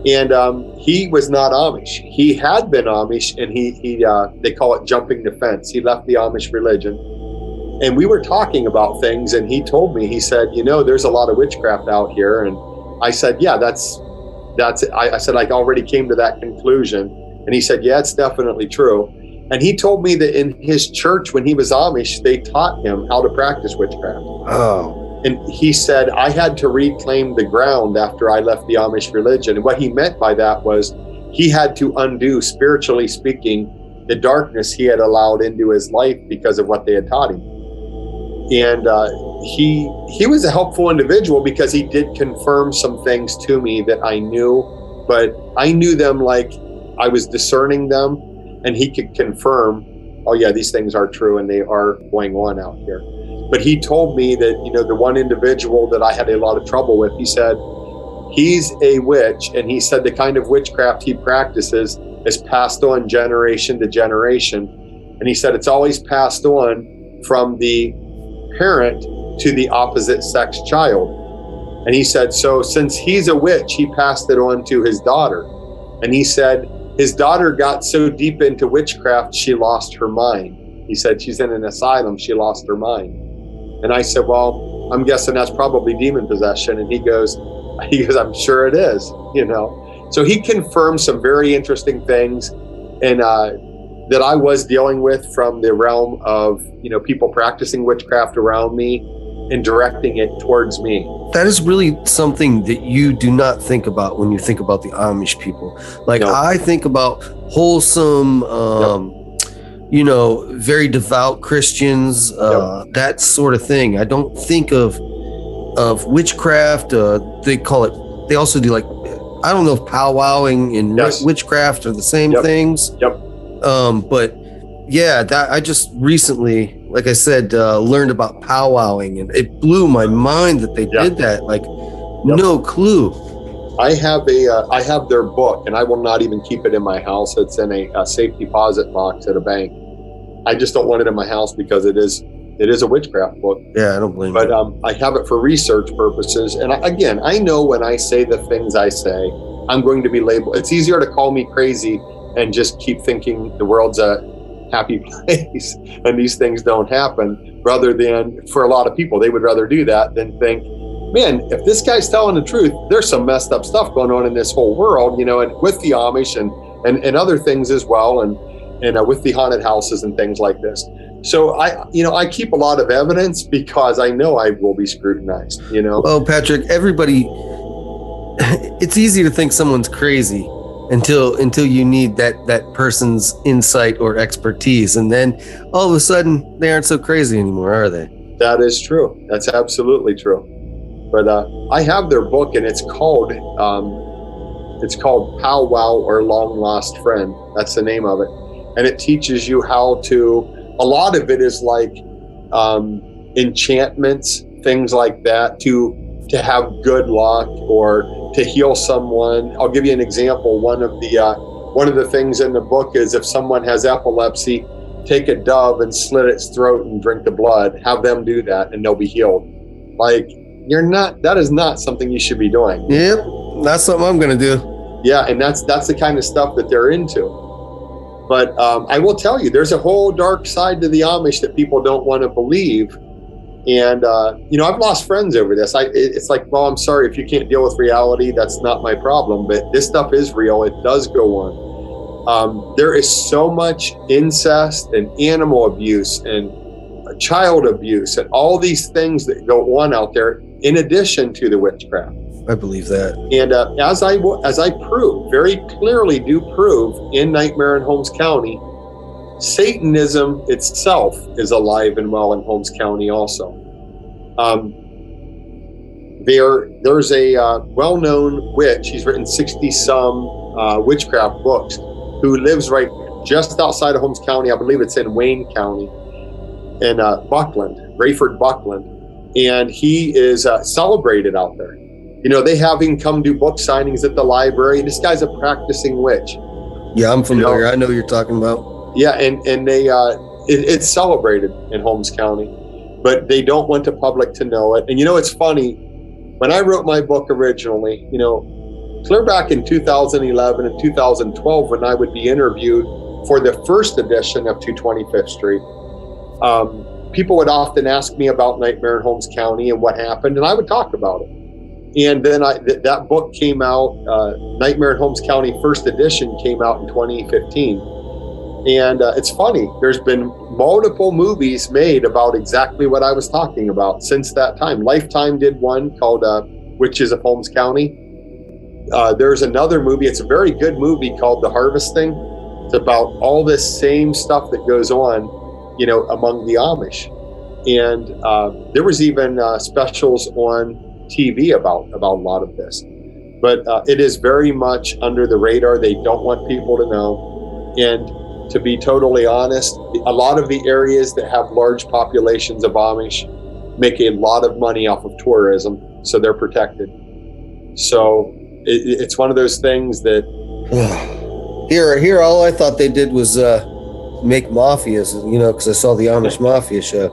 And he was not Amish. He had been Amish, and he they call it jumping the fence. He left the Amish religion. And we were talking about things, and he told me, he said, there's a lot of witchcraft out here. And I said, yeah, that's I said, I already came to that conclusion. And he said, yeah, it's definitely true. And he told me that in his church, when he was Amish, they taught him how to practice witchcraft. Oh. And he said, I had to reclaim the ground after I left the Amish religion. And what he meant by that was he had to undo, spiritually speaking, the darkness he had allowed into his life because of what they had taught him. And he was a helpful individual because he did confirm some things to me that I knew, but I knew them like I was discerning them, and he could confirm, oh yeah, these things are true and they are going on out here. But he told me that, the one individual that I had a lot of trouble with, he said, he's a witch. And he said the kind of witchcraft he practices is passed on generation to generation. And he said it's always passed on from the parent to the opposite sex child. And he said, so since he's a witch, he passed it on to his daughter. And he said his daughter got so deep into witchcraft, she lost her mind. He said she's in an asylum, she lost her mind. And I said, well, I'm guessing that's probably demon possession. And he goes, I'm sure it is, So he confirmed some very interesting things and that I was dealing with from the realm of, people practicing witchcraft around me. and directing it towards me. That is really something that you do not think about when you think about the Amish people. Like, No. I think about wholesome, very devout Christians, that sort of thing. I don't think of witchcraft. They call it, they also do, like, I don't know if powwowing and witchcraft are the same things. But yeah, that I just recently, like I said, learned about powwowing, and it blew my mind that they did that. Like, no clue. I have their book, and I will not even keep it in my house. It's in a safe deposit box at a bank. I just don't want it in my house because it is a witchcraft book. Yeah, I don't blame you. But I have it for research purposes. And I know when I say the things I say, I'm going to be labeled. It's easier to call me crazy and just keep thinking the world's a happy place and these things don't happen, rather than, for a lot of people, they would rather do that than think, man, if this guy's telling the truth, there's some messed up stuff going on in this whole world, and with the Amish and other things as well. And with the haunted houses and things like this. So I keep a lot of evidence because I know I will be scrutinized, Well, Patrick, everybody, it's easy to think someone's crazy until you need that person's insight or expertise. And then all of a sudden they aren't so crazy anymore, are they? That is true. That's absolutely true. But I have their book, and it's called Powwow or Long Lost Friend. That's the name of it. And it teaches you how to, a lot of it is like enchantments, things like that, to have good luck or to heal someone. I'll give you an example. One of the things in the book is, if someone has epilepsy, take a dove and slit its throat and drink the blood. Have them do that, and they'll be healed. Like, that is not something you should be doing. Yep, that's something I'm going to do. Yeah, and that's the kind of stuff that they're into. But I will tell you, there's a whole dark side to the Amish that people don't want to believe. And, I've lost friends over this. It's like, well, I'm sorry, if you can't deal with reality, that's not my problem. But this stuff is real. It does go on. There is so much incest and animal abuse and child abuse and all these things that go on out there, in addition to the witchcraft. I believe that. And as I prove, very clearly do prove in Nightmare in Holmes County, Satanism itself is alive and well in Holmes County also. There's a well-known witch, she's written 60-some witchcraft books, who lives right just outside of Holmes County. I believe it's in Wayne County, in Buckland, Rayford Buckland. And he is celebrated out there. They have him come do book signings at the library. This guy's a practicing witch. Yeah, I'm familiar. I know what you're talking about. Yeah, and they it's celebrated in Holmes County, but they don't want the public to know it. And it's funny, when I wrote my book originally, clear back in 2011 and 2012, when I would be interviewed for the first edition of 225th Street, people would often ask me about Nightmare in Holmes County and what happened, and I would talk about it. And then that book came out, Nightmare in Holmes County first edition came out in 2015. And it's funny, there's been multiple movies made about exactly what I was talking about since that time. Lifetime did one called Witches of Holmes County. There's another movie, it's a very good movie, called The Harvesting. It's about all this same stuff that goes on, among the Amish. And there was even specials on TV about a lot of this, but it is very much under the radar. They don't want people to know. And to be totally honest, a lot of the areas that have large populations of Amish make a lot of money off of tourism, so they're protected. So it's one of those things that here all I thought they did was make mafias, because I saw the Amish Mafia show.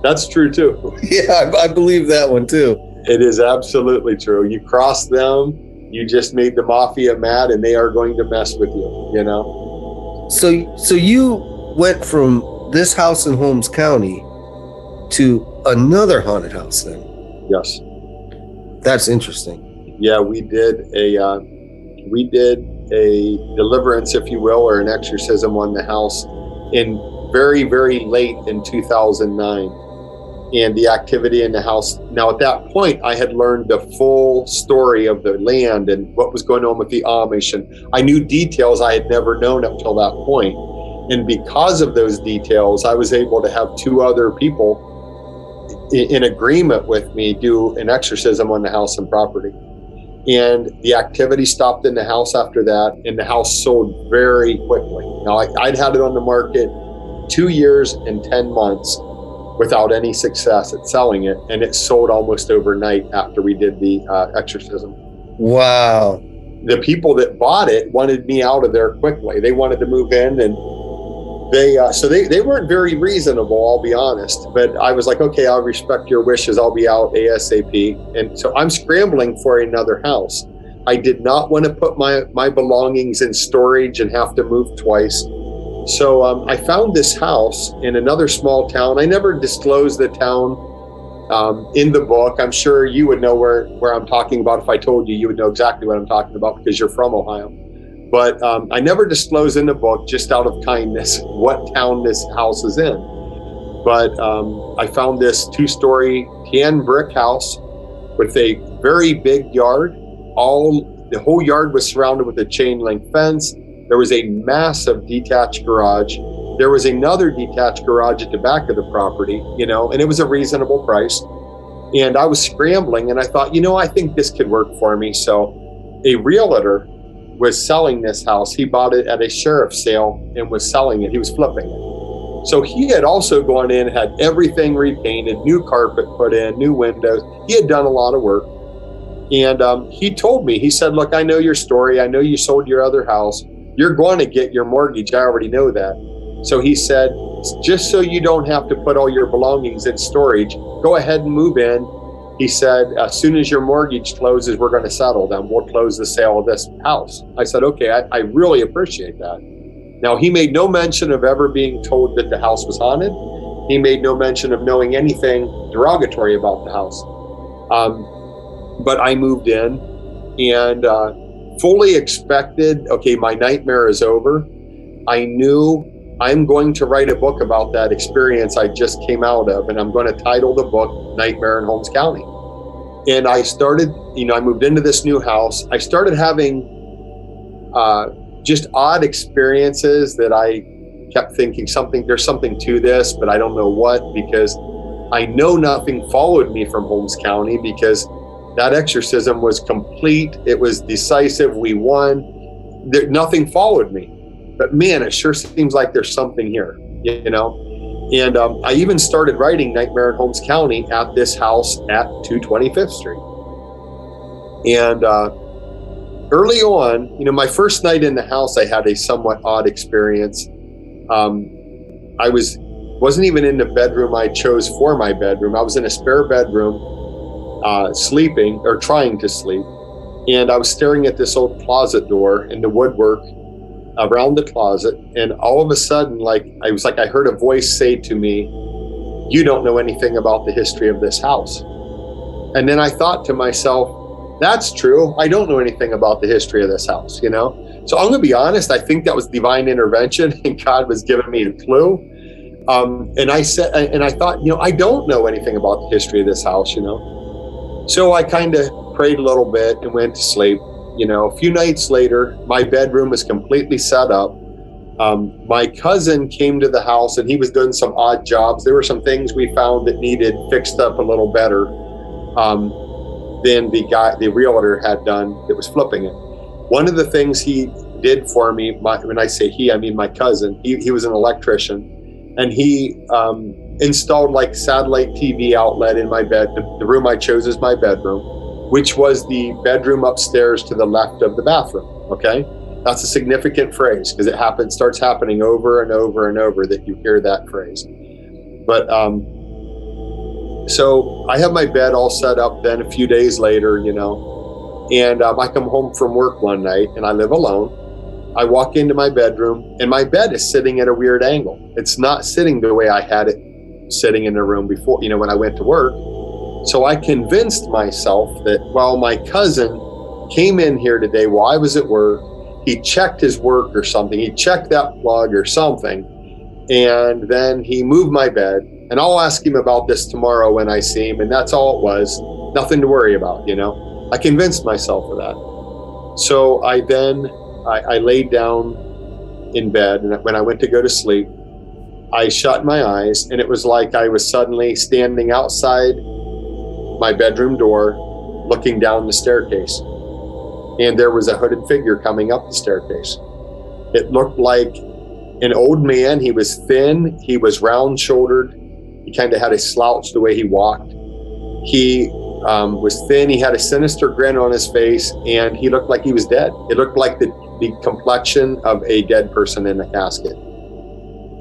That's true too. Yeah, I believe that one too. It is absolutely true. You cross them, you just made the mafia mad, and they are going to mess with you, So you went from this house in Holmes County to another haunted house then? Yes. That's interesting. Yeah, we did a deliverance, if you will, or an exorcism on the house in very, very late in 2009. and the activity in the house. Now, at that point, I had learned the full story of the land and what was going on with the Amish, and I knew details I had never known up till that point. And because of those details, I was able to have two other people in agreement with me do an exorcism on the house and property. And the activity stopped in the house after that, and the house sold very quickly. Now, I'd had it on the market 2 years and 10 months without any success at selling it, and it sold almost overnight after we did the exorcism. Wow. The people that bought it wanted me out of there quickly. They wanted to move in, and they weren't very reasonable, I'll be honest. But I was like, okay, I'll respect your wishes. I'll be out ASAP. And so I'm scrambling for another house. I did not want to put my belongings in storage and have to move twice. So I found this house in another small town. I never disclosed the town in the book. I'm sure you would know where I'm talking about. If I told you, you would know exactly what I'm talking about because you're from Ohio. But I never disclose in the book, just out of kindness, what town this house is in. But I found this 2-story tan brick house with a very big yard. The whole yard was surrounded with a chain link fence. There was a massive detached garage. There was another detached garage at the back of the property, and it was a reasonable price. And I was scrambling, and I thought, I think this could work for me. So a realtor was selling this house. He bought it at a sheriff's sale and was selling it. He was flipping it. So he had also gone in, had everything repainted, new carpet put in, new windows. He had done a lot of work. And he told me, he said, look, I know your story. I know you sold your other house. You're going to get your mortgage. I already know that. So he said, just so you don't have to put all your belongings in storage, go ahead and move in. He said, as soon as your mortgage closes, we're going to settle them. We'll close the sale of this house. I said, okay, I really appreciate that. Now, he made no mention of ever being told that the house was haunted. He made no mention of knowing anything derogatory about the house. But I moved in and fully expected, okay, my nightmare is over. I knew I'm going to write a book about that experience I just came out of, and I'm going to title the book Nightmare in Holmes County. And I started, I moved into this new house. I started having just odd experiences that I kept thinking there's something to this, but I don't know what, because I know nothing followed me from Holmes County, because that exorcism was complete. It was decisive. We won. Nothing followed me. But man, it sure seems like there's something here, And I even started writing Nightmare in Holmes County at this house at 225th Street. And early on, my first night in the house, I had a somewhat odd experience. I wasn't even in the bedroom I chose for my bedroom. I was in a spare bedroom, sleeping or trying to sleep. And I was staring at this old closet door and the woodwork around the closet. And all of a sudden, I heard a voice say to me, you don't know anything about the history of this house. And then I thought to myself, that's true. I don't know anything about the history of this house, So I'm going to be honest. I think that was divine intervention and God was giving me a clue. And I thought, I don't know anything about the history of this house, So I kind of prayed a little bit and went to sleep. A few nights later, my bedroom was completely set up. My cousin came to the house and he was doing some odd jobs. There were some things we found that needed fixed up a little better than the realtor had done that was flipping it. One of the things he did for me, when I say he, I mean my cousin, he was an electrician, and he installed satellite TV outlet in my bed. The room I chose as my bedroom, which was the bedroom upstairs to the left of the bathroom. Okay, that's a significant phrase because it starts happening over and over and over that you hear that phrase. But so I have my bed all set up. Then a few days later, and I come home from work one night, and I live alone. I walk into my bedroom, and my bed is sitting at a weird angle. It's not sitting the way I had it sitting in the room before, when I went to work. So I convinced myself that while my cousin came in here today while I was at work, he checked his work or something. He checked that plug or something. And then he moved my bed. And I'll ask him about this tomorrow when I see him. And that's all it was. Nothing to worry about, you know. I convinced myself of that. So I laid down in bed, and when I went to go to sleep, I shut my eyes, and it was like I was suddenly standing outside my bedroom door, looking down the staircase. And there was a hooded figure coming up the staircase. It looked like an old man. He was thin. He was round-shouldered. He kind of had a slouch the way he walked. He was thin. He had a sinister grin on his face, and he looked like he was dead. It looked like the complexion of a dead person in a casket.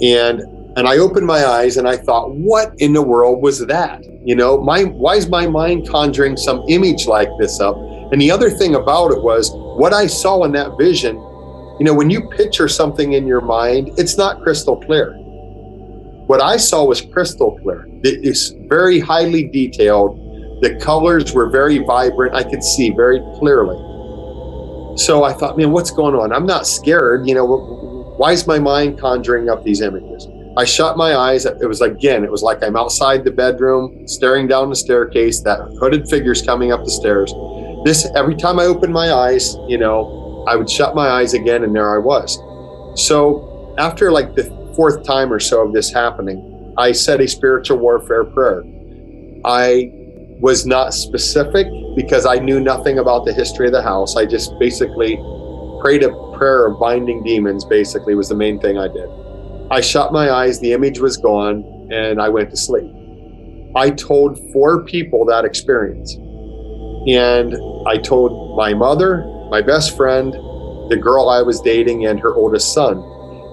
And I opened my eyes, and I thought, what in the world was that? You know, why is my mind conjuring some image like this up? And the other thing about it was what I saw in that vision. You know, when you picture something in your mind, it's not crystal clear. What I saw was crystal clear. It's very highly detailed. The colors were very vibrant. I could see very clearly. So I thought, man, what's going on? I'm not scared. You know, why is my mind conjuring up these images? I shut my eyes. It was like I'm outside the bedroom, staring down the staircase. That hooded figure's coming up the stairs. Every time I opened my eyes, you know, I would shut my eyes again, and there I was. So after like the fourth time or so of this happening, I said a spiritual warfare prayer. I was not specific because I knew nothing about the history of the house. I just basically prayed a prayer of binding demons, basically, was the main thing I did. I shut my eyes, the image was gone, and I went to sleep. I told 4 people that experience. And I told my mother, my best friend, the girl I was dating, and her oldest son.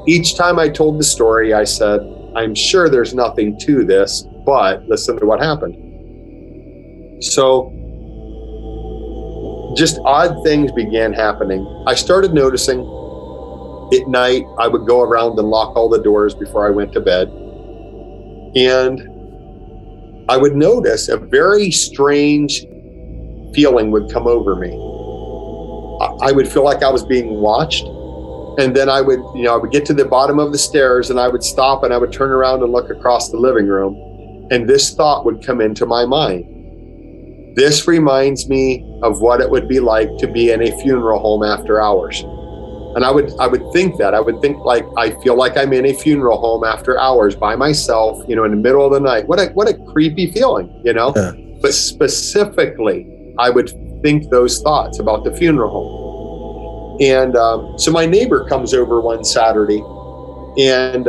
Each time I told the story, I said, I'm sure there's nothing to this, but listen to what happened. So just odd things began happening. I started noticing at night, I would go around and lock all the doors before I went to bed. And I would notice a very strange feeling would come over me. I would feel like I was being watched. And then I would get to the bottom of the stairs, and I would stop, and I would turn around and look across the living room. And this thought would come into my mind. This reminds me of what it would be like to be in a funeral home after hours. And I would think that. I would think like, I feel like I'm in a funeral home after hours by myself, you know, in the middle of the night. What a creepy feeling, you know? Yeah. But specifically, I would think those thoughts about the funeral home. And so my neighbor comes over one Saturday. And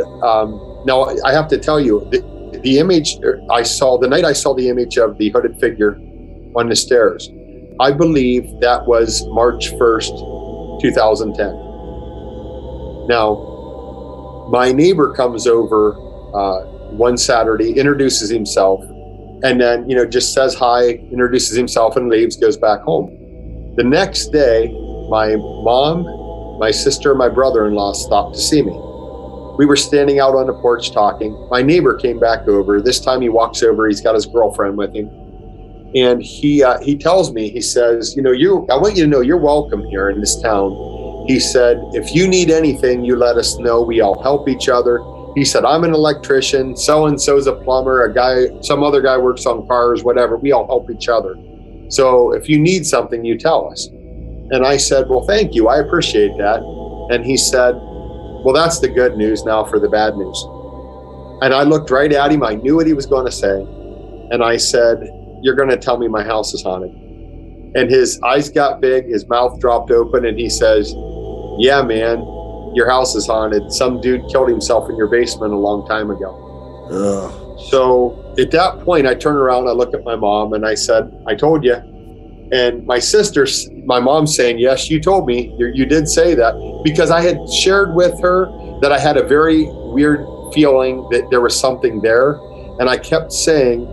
now I have to tell you, the image I saw, the night I saw the image of the hooded figure on the stairs, I believe that was March 1st, 2010. Now, my neighbor comes over one Saturday, introduces himself, and then, you know, just says hi, introduces himself and leaves, goes back home. The next day, my mom, my sister, and my brother-in-law stopped to see me. We were standing out on the porch talking. My neighbor came back over. This time he walks over, he's got his girlfriend with him. And he tells me, he says, you know, I want you to know you're welcome here in this town. He said, if you need anything, you let us know. We all help each other. He said, I'm an electrician. So-and-so's a plumber. Some other guy works on cars, whatever. We all help each other. So if you need something, you tell us. And I said, well, thank you. I appreciate that. And he said, well, that's the good news. Now for the bad news. And I looked right at him. I knew what he was going to say. And I said, you're going to tell me my house is haunted. And his eyes got big, his mouth dropped open, and he says, yeah, man, your house is haunted. Some dude killed himself in your basement a long time ago. Ugh. So at that point, I turned around, I looked at my mom, and I said, I told you. And my mom's saying, yes, you told me. You did say that. Because I had shared with her that I had a very weird feeling that there was something there. And I kept saying,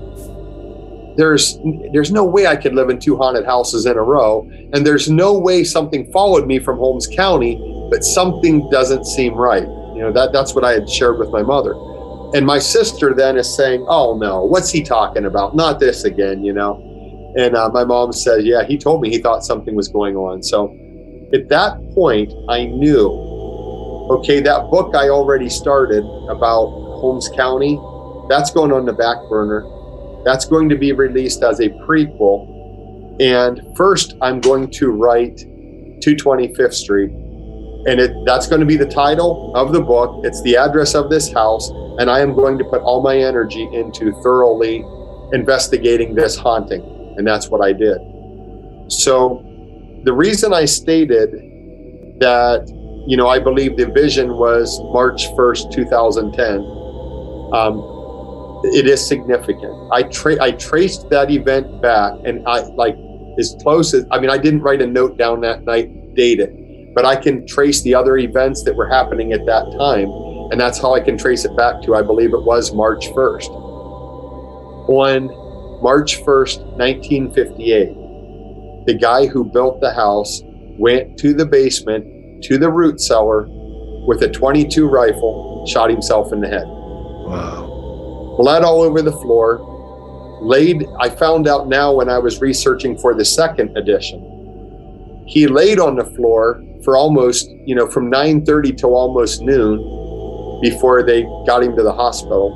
there's no way I could live in 2 haunted houses in a row. And there's no way something followed me from Holmes County, but something doesn't seem right. You know, that's what I had shared with my mother. And my sister then is saying, oh no, what's he talking about? Not this again, you know? And my mom said, yeah, he told me he thought something was going on. So at that point, I knew, okay, that book I already started about Holmes County, That's going on the back burner. That's going to be released as a prequel. And first, I'm going to write 225th Street. And that's going to be the title of the book. It's the address of this house. And I am going to put all my energy into thoroughly investigating this haunting. And that's what I did. So the reason I stated that, I believe the vision was March 1st, 2010, it is significant. I traced that event back, and I didn't write a note down that night, date it, but I can trace the other events that were happening at that time. And that's how I can trace it back to, I believe it was March 1st. On March 1st, 1958, the guy who built the house went to the basement, to the root cellar, with a .22 rifle, shot himself in the head. Wow. Blood all over the floor. I found out now when I was researching for the second edition, he laid on the floor for almost, from 9:30 till almost noon before they got him to the hospital,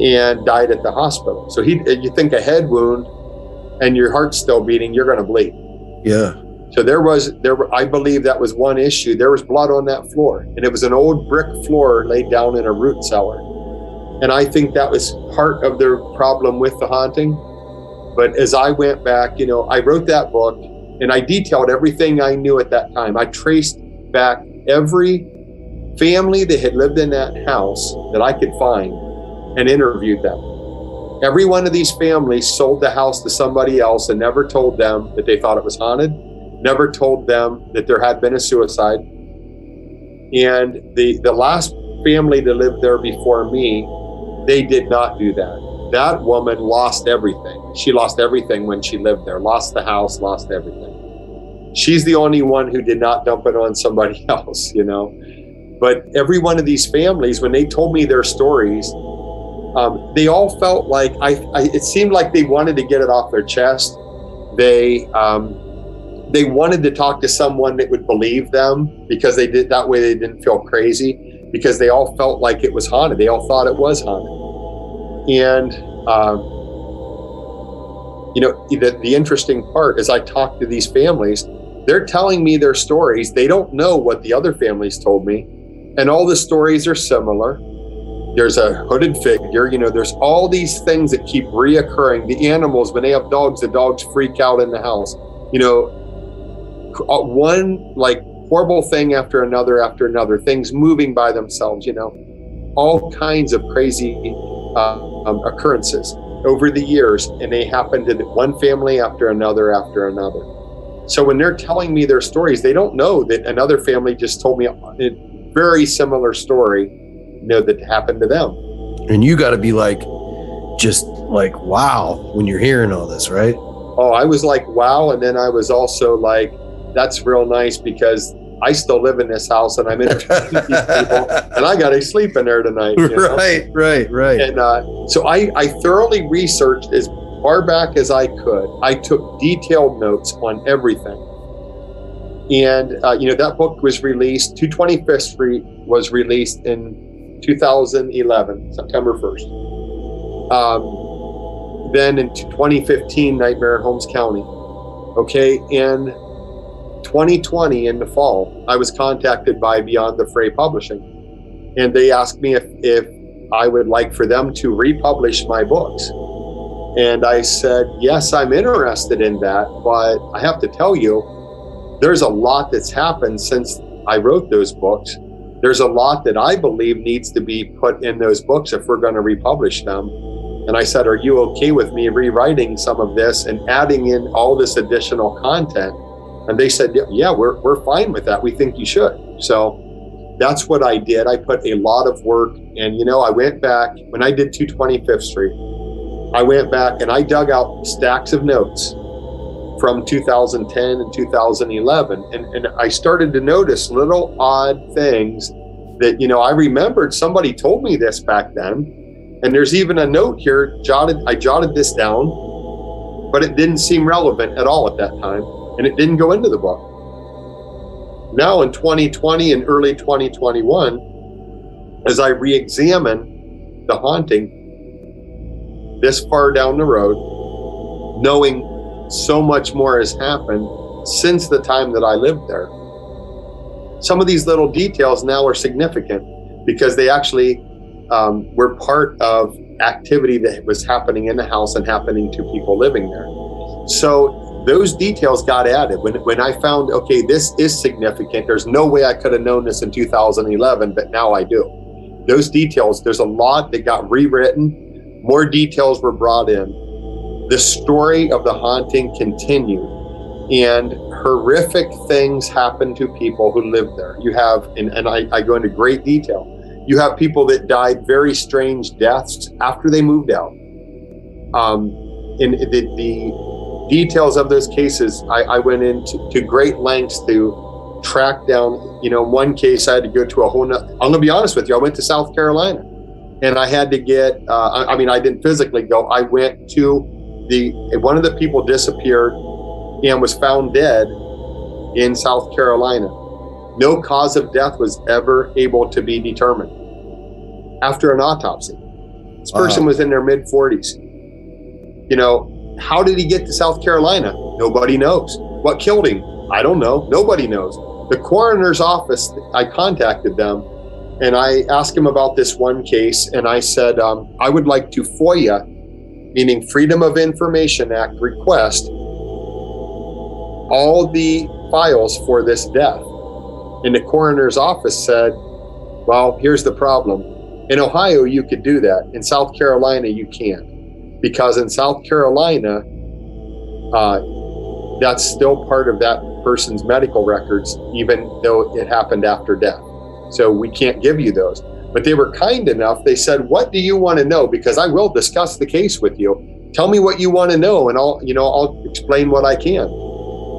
and died at the hospital. So you think a head wound and your heart's still beating, you're going to bleed. Yeah. So I believe that was one issue. There was blood on that floor, and it was an old brick floor laid down in a root cellar. And I think that was part of their problem with the haunting. But as I went back, I wrote that book, and I detailed everything I knew at that time. I traced back every family that had lived in that house that I could find and interviewed them. Every one of these families sold the house to somebody else and never told them that they thought it was haunted, never told them that there had been a suicide. And the last family that lived there before me, they did not do that. That woman lost everything. She lost everything when she lived there, lost the house, lost everything. She's the only one who did not dump it on somebody else, But every one of these families, when they told me their stories, they all felt like it seemed like they wanted to get it off their chest. They wanted to talk to someone that would believe them, because they didn't feel crazy, because they all felt like it was haunted. They all thought it was haunted. And the interesting part is I talk to these families, they're telling me their stories. They don't know what the other families told me. And all the stories are similar. There's a hooded figure, there's all these things that keep reoccurring. The animals, when they have dogs, the dogs freak out in the house. One horrible thing after another, things moving by themselves, all kinds of crazy occurrences over the years. And they happen to one family after another. So when they're telling me their stories, they don't know that another family just told me a very similar story, that happened to them. And you got to be just wow, when you're hearing all this, right? Oh, I was like, wow. And then I was also like, that's real nice, because I still live in this house and I'm entertaining these people, and I got to sleep in there tonight. Right. And so I thoroughly researched as far back as I could. I took detailed notes on everything. And, that book was released, 225th Street was released in 2011, September 1st. Then in 2015, Nightmare in Holmes County. Okay, in 2020, in the fall, I was contacted by Beyond the Fray Publishing, and they asked me if I would like for them to republish my books. And I said, yes, I'm interested in that, but I have to tell you, there's a lot that's happened since I wrote those books. There's a lot that I believe needs to be put in those books if we're going to republish them. And I said, are you okay with me rewriting some of this and adding in all this additional content? And they said, yeah, we're fine with that. We think you should. So that's what I did. I put a lot of work, and I went back when I did 225th Street. I went back and I dug out stacks of notes from 2010 and 2011. And I started to notice little odd things that, I remembered somebody told me this back then. And there's even a note here, I jotted this down, but it didn't seem relevant at all at that time. And it didn't go into the book. Now in 2020 and early 2021, as I re-examine the haunting, this far down the road, knowing so much more has happened since the time that I lived there. Some of these little details now are significant because they actually were part of activity that was happening in the house and happening to people living there. So those details got added. When I found, okay, this is significant, there's no way I could have known this in 2011, but now I do. Those details, there's a lot that got rewritten, more details were brought in. The story of the haunting continued, and horrific things happened to people who lived there. You have, and I go into great detail, you have people that died very strange deaths after they moved out. In the details of those cases, I went into great lengths to track down. You know, in one case, I had to go to a whole I'm going to be honest with you, I went to South Carolina, and I had to get, I didn't physically go. I went to one of the people disappeared and was found dead in South Carolina. No cause of death was ever able to be determined after an autopsy. This person was in their mid-40s. You know, how did he get to South Carolina? Nobody knows. What killed him? I don't know. Nobody knows. The coroner's office, I contacted them and I asked him about this one case, and I said, I would like to FOIA, meaning Freedom of Information Act, request all the files for this death. And the coroner's office said, well, here's the problem. In Ohio, you could do that. In South Carolina, you can't. Because in South Carolina, that's still part of that person's medical records, even though it happened after death. So we can't give you those. But they were kind enough. They said, what do you want to know? Because I will discuss the case with you. Tell me what you want to know, and I'll explain what I can.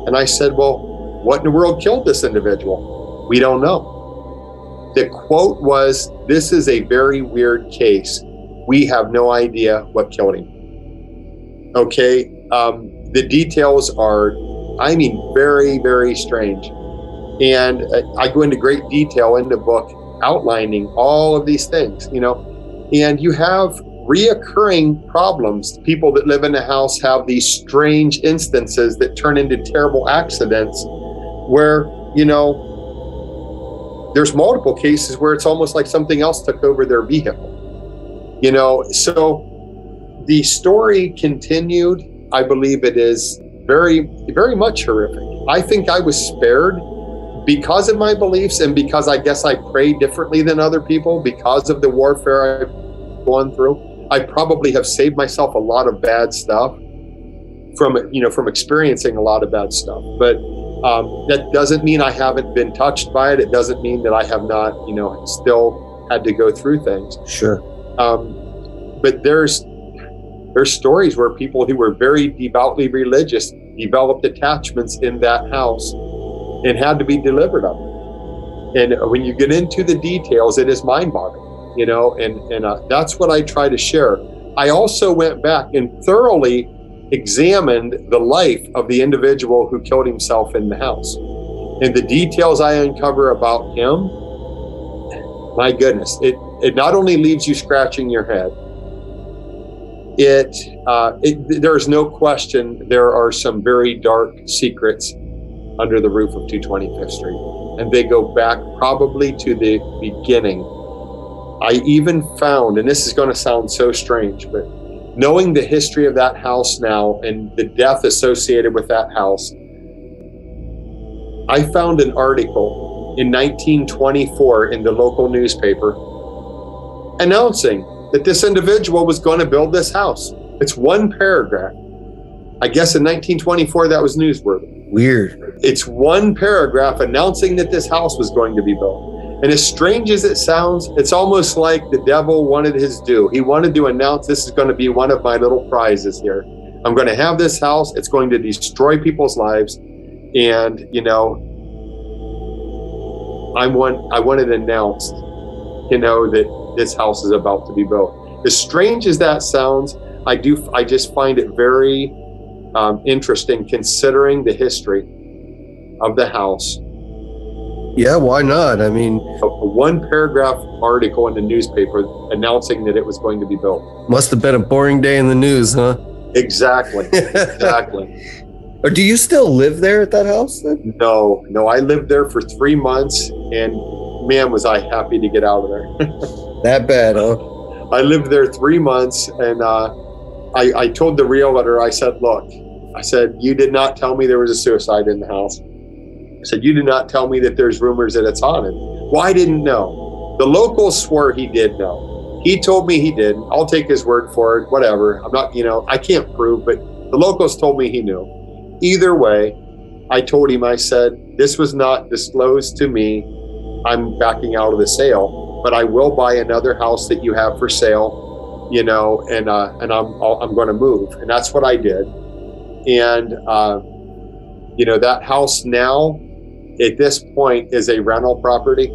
And I said, well, what in the world killed this individual? We don't know. The quote was, this is a very weird case. We have no idea what killed him. Okay. The details are, very, very strange. And I go into great detail in the book outlining all of these things, and you have reoccurring problems. People that live in the house have these strange instances that turn into terrible accidents where, there's multiple cases where it's almost like something else took over their vehicle, so the story continued. I believe it is very, very much horrific. I think I was spared because of my beliefs, and because I guess I pray differently than other people because of the warfare I've gone through. I probably have saved myself a lot of bad stuff from experiencing a lot of bad stuff. But that doesn't mean I haven't been touched by it. It doesn't mean that I have not, still had to go through things. Sure. But there's stories where people who were very devoutly religious developed attachments in that house and had to be delivered of it. And when you get into the details, it is mind-boggling, and that's what I try to share. I also went back and thoroughly examined the life of the individual who killed himself in the house. And the details I uncover about him, my goodness, it not only leaves you scratching your head, there's no question there are some very dark secrets under the roof of 225th Street. And they go back probably to the beginning. I even found, and this is going to sound so strange, but knowing the history of that house now and the death associated with that house, I found an article in 1924 in the local newspaper announcing that this individual was going to build this house. It's one paragraph. I guess in 1924 that was newsworthy. Weird. It's one paragraph announcing that this house was going to be built. And as strange as it sounds, it's almost like the devil wanted his due. He wanted to announce, this is going to be one of my little prizes here. I'm going to have this house. It's going to destroy people's lives. And, I want it announced, that this house is about to be built. As strange as that sounds, I just find it very interesting, considering the history of the house Yeah, why not? I mean, A one paragraph article in the newspaper announcing that it was going to be built. must have been a boring day in the news, huh? Exactly. Exactly. Or do you still live there at that house then? No, I lived there for 3 months, and man, was I happy to get out of there. That bad, huh? I lived there 3 months, and I told the realtor, I said, look, I said, you did not tell me there was a suicide in the house. I said, you did not tell me that there's rumors that it's haunted. Well, I didn't know. The locals swore he did know. He told me he did. I'll take his word for it, whatever. I'm not, I can't prove, but the locals told me he knew. Either way, I told him, I said, this was not disclosed to me. I'm backing out of the sale, but I will buy another house that you have for sale, and I'm going to move. And that's what I did. And, that house now at this point is a rental property.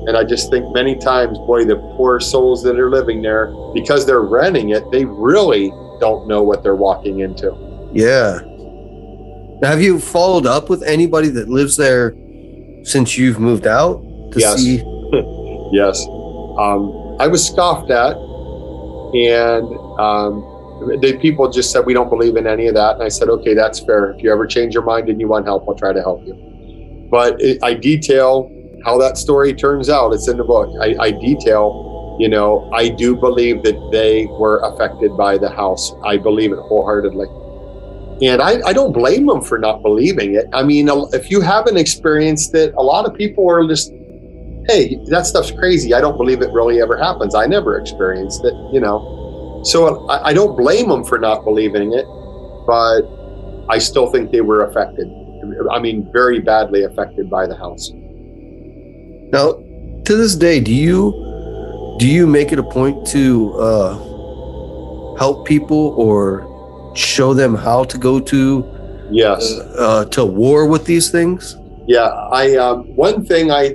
And I just think many times, boy, the poor souls that are living there, because they're renting it, they really don't know what they're walking into. Yeah. Now, have you followed up with anybody that lives there since you've moved out to Yes. see? Yes. I was scoffed at, and the people just said, we don't believe in any of that. And I said, okay, that's fair. If you ever change your mind and you want help, I'll try to help you. But I detail how that story turns out. It's in the book. I detail, I do believe that they were affected by the house. I believe it wholeheartedly. And I don't blame them for not believing it. I mean, if you haven't experienced it, a lot of people are just, hey, that stuff's crazy. I don't believe it really ever happens. I never experienced it, So I don't blame them for not believing it, but I still think they were affected. I mean, very badly affected by the house. Now, to this day, do you make it a point to help people or show them how to go to war with these things? Yeah, one thing I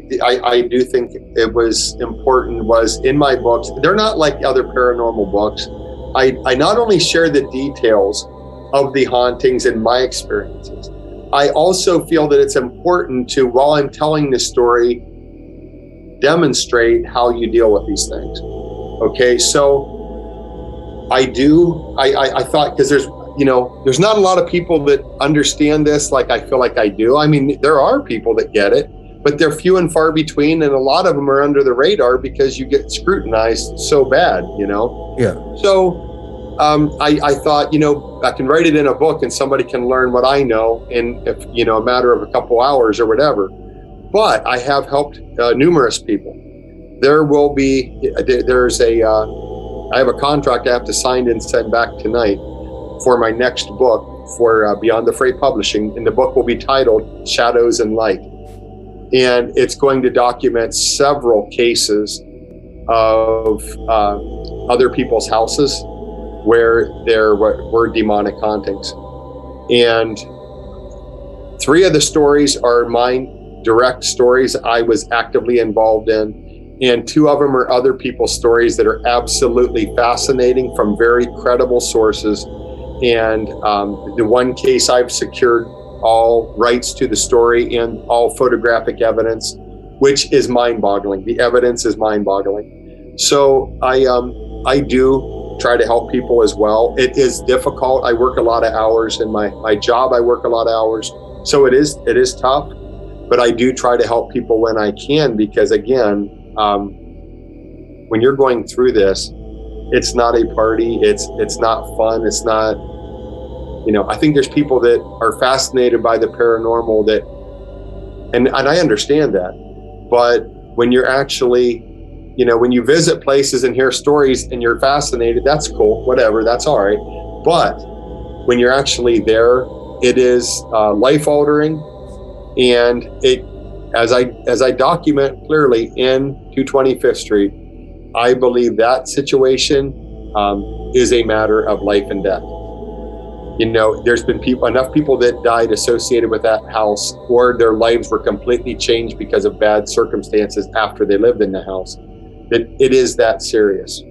do think it was important was in my books. They're not like other paranormal books. I not only share the details of the hauntings and my experiences, I also feel that it's important to, while I'm telling this story, demonstrate how you deal with these things. Okay, so I thought, because there's not a lot of people that understand this like I feel like I do. I mean, there are people that get it, but they're few and far between, and a lot of them are under the radar because you get scrutinized so bad, Yeah. So I thought, I can write it in a book and somebody can learn what I know in, a matter of a couple hours or whatever. But I have helped numerous people. There will be, I have a contract I have to sign and send back tonight for my next book for Beyond the Freight Publishing. And the book will be titled Shadows and Light. And it's going to document several cases of other people's houses where there were demonic hauntings. And 3 of the stories are mine, direct stories I was actively involved in. And 2 of them are other people's stories that are absolutely fascinating from very credible sources. And the one case I've secured all rights to the story and all photographic evidence, which is mind-boggling. The evidence is mind-boggling. So I do try to help people as well. It is difficult. I work a lot of hours in my job. I work a lot of hours. So it is tough, but I do try to help people when I can, because again, when you're going through this, it's not a party. It's not fun. It's not, I think there's people that are fascinated by the paranormal and I understand that, but when you're actually, when you visit places and hear stories and you're fascinated, that's cool, whatever, that's all right. But when you're actually there, it is life altering. And it, as I document clearly in 225th Street, I believe that situation is a matter of life and death. There's been enough people that died associated with that house, or their lives were completely changed because of bad circumstances after they lived in the house. It is that serious.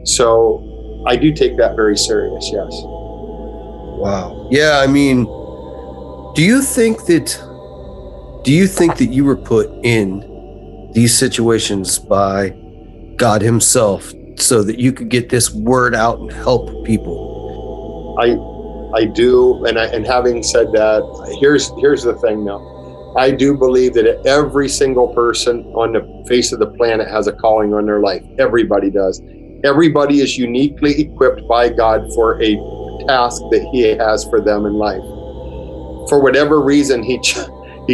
So I do take that very serious, yes. Wow. Yeah, I mean, do you think that Do you think that you were put in these situations by God himself so that you could get this word out and help people? I do, and having said that, here's the thing now. I do believe that every single person on the face of the planet has a calling on their life. Everybody does. Everybody is uniquely equipped by God for a task that he has for them in life. For whatever reason, he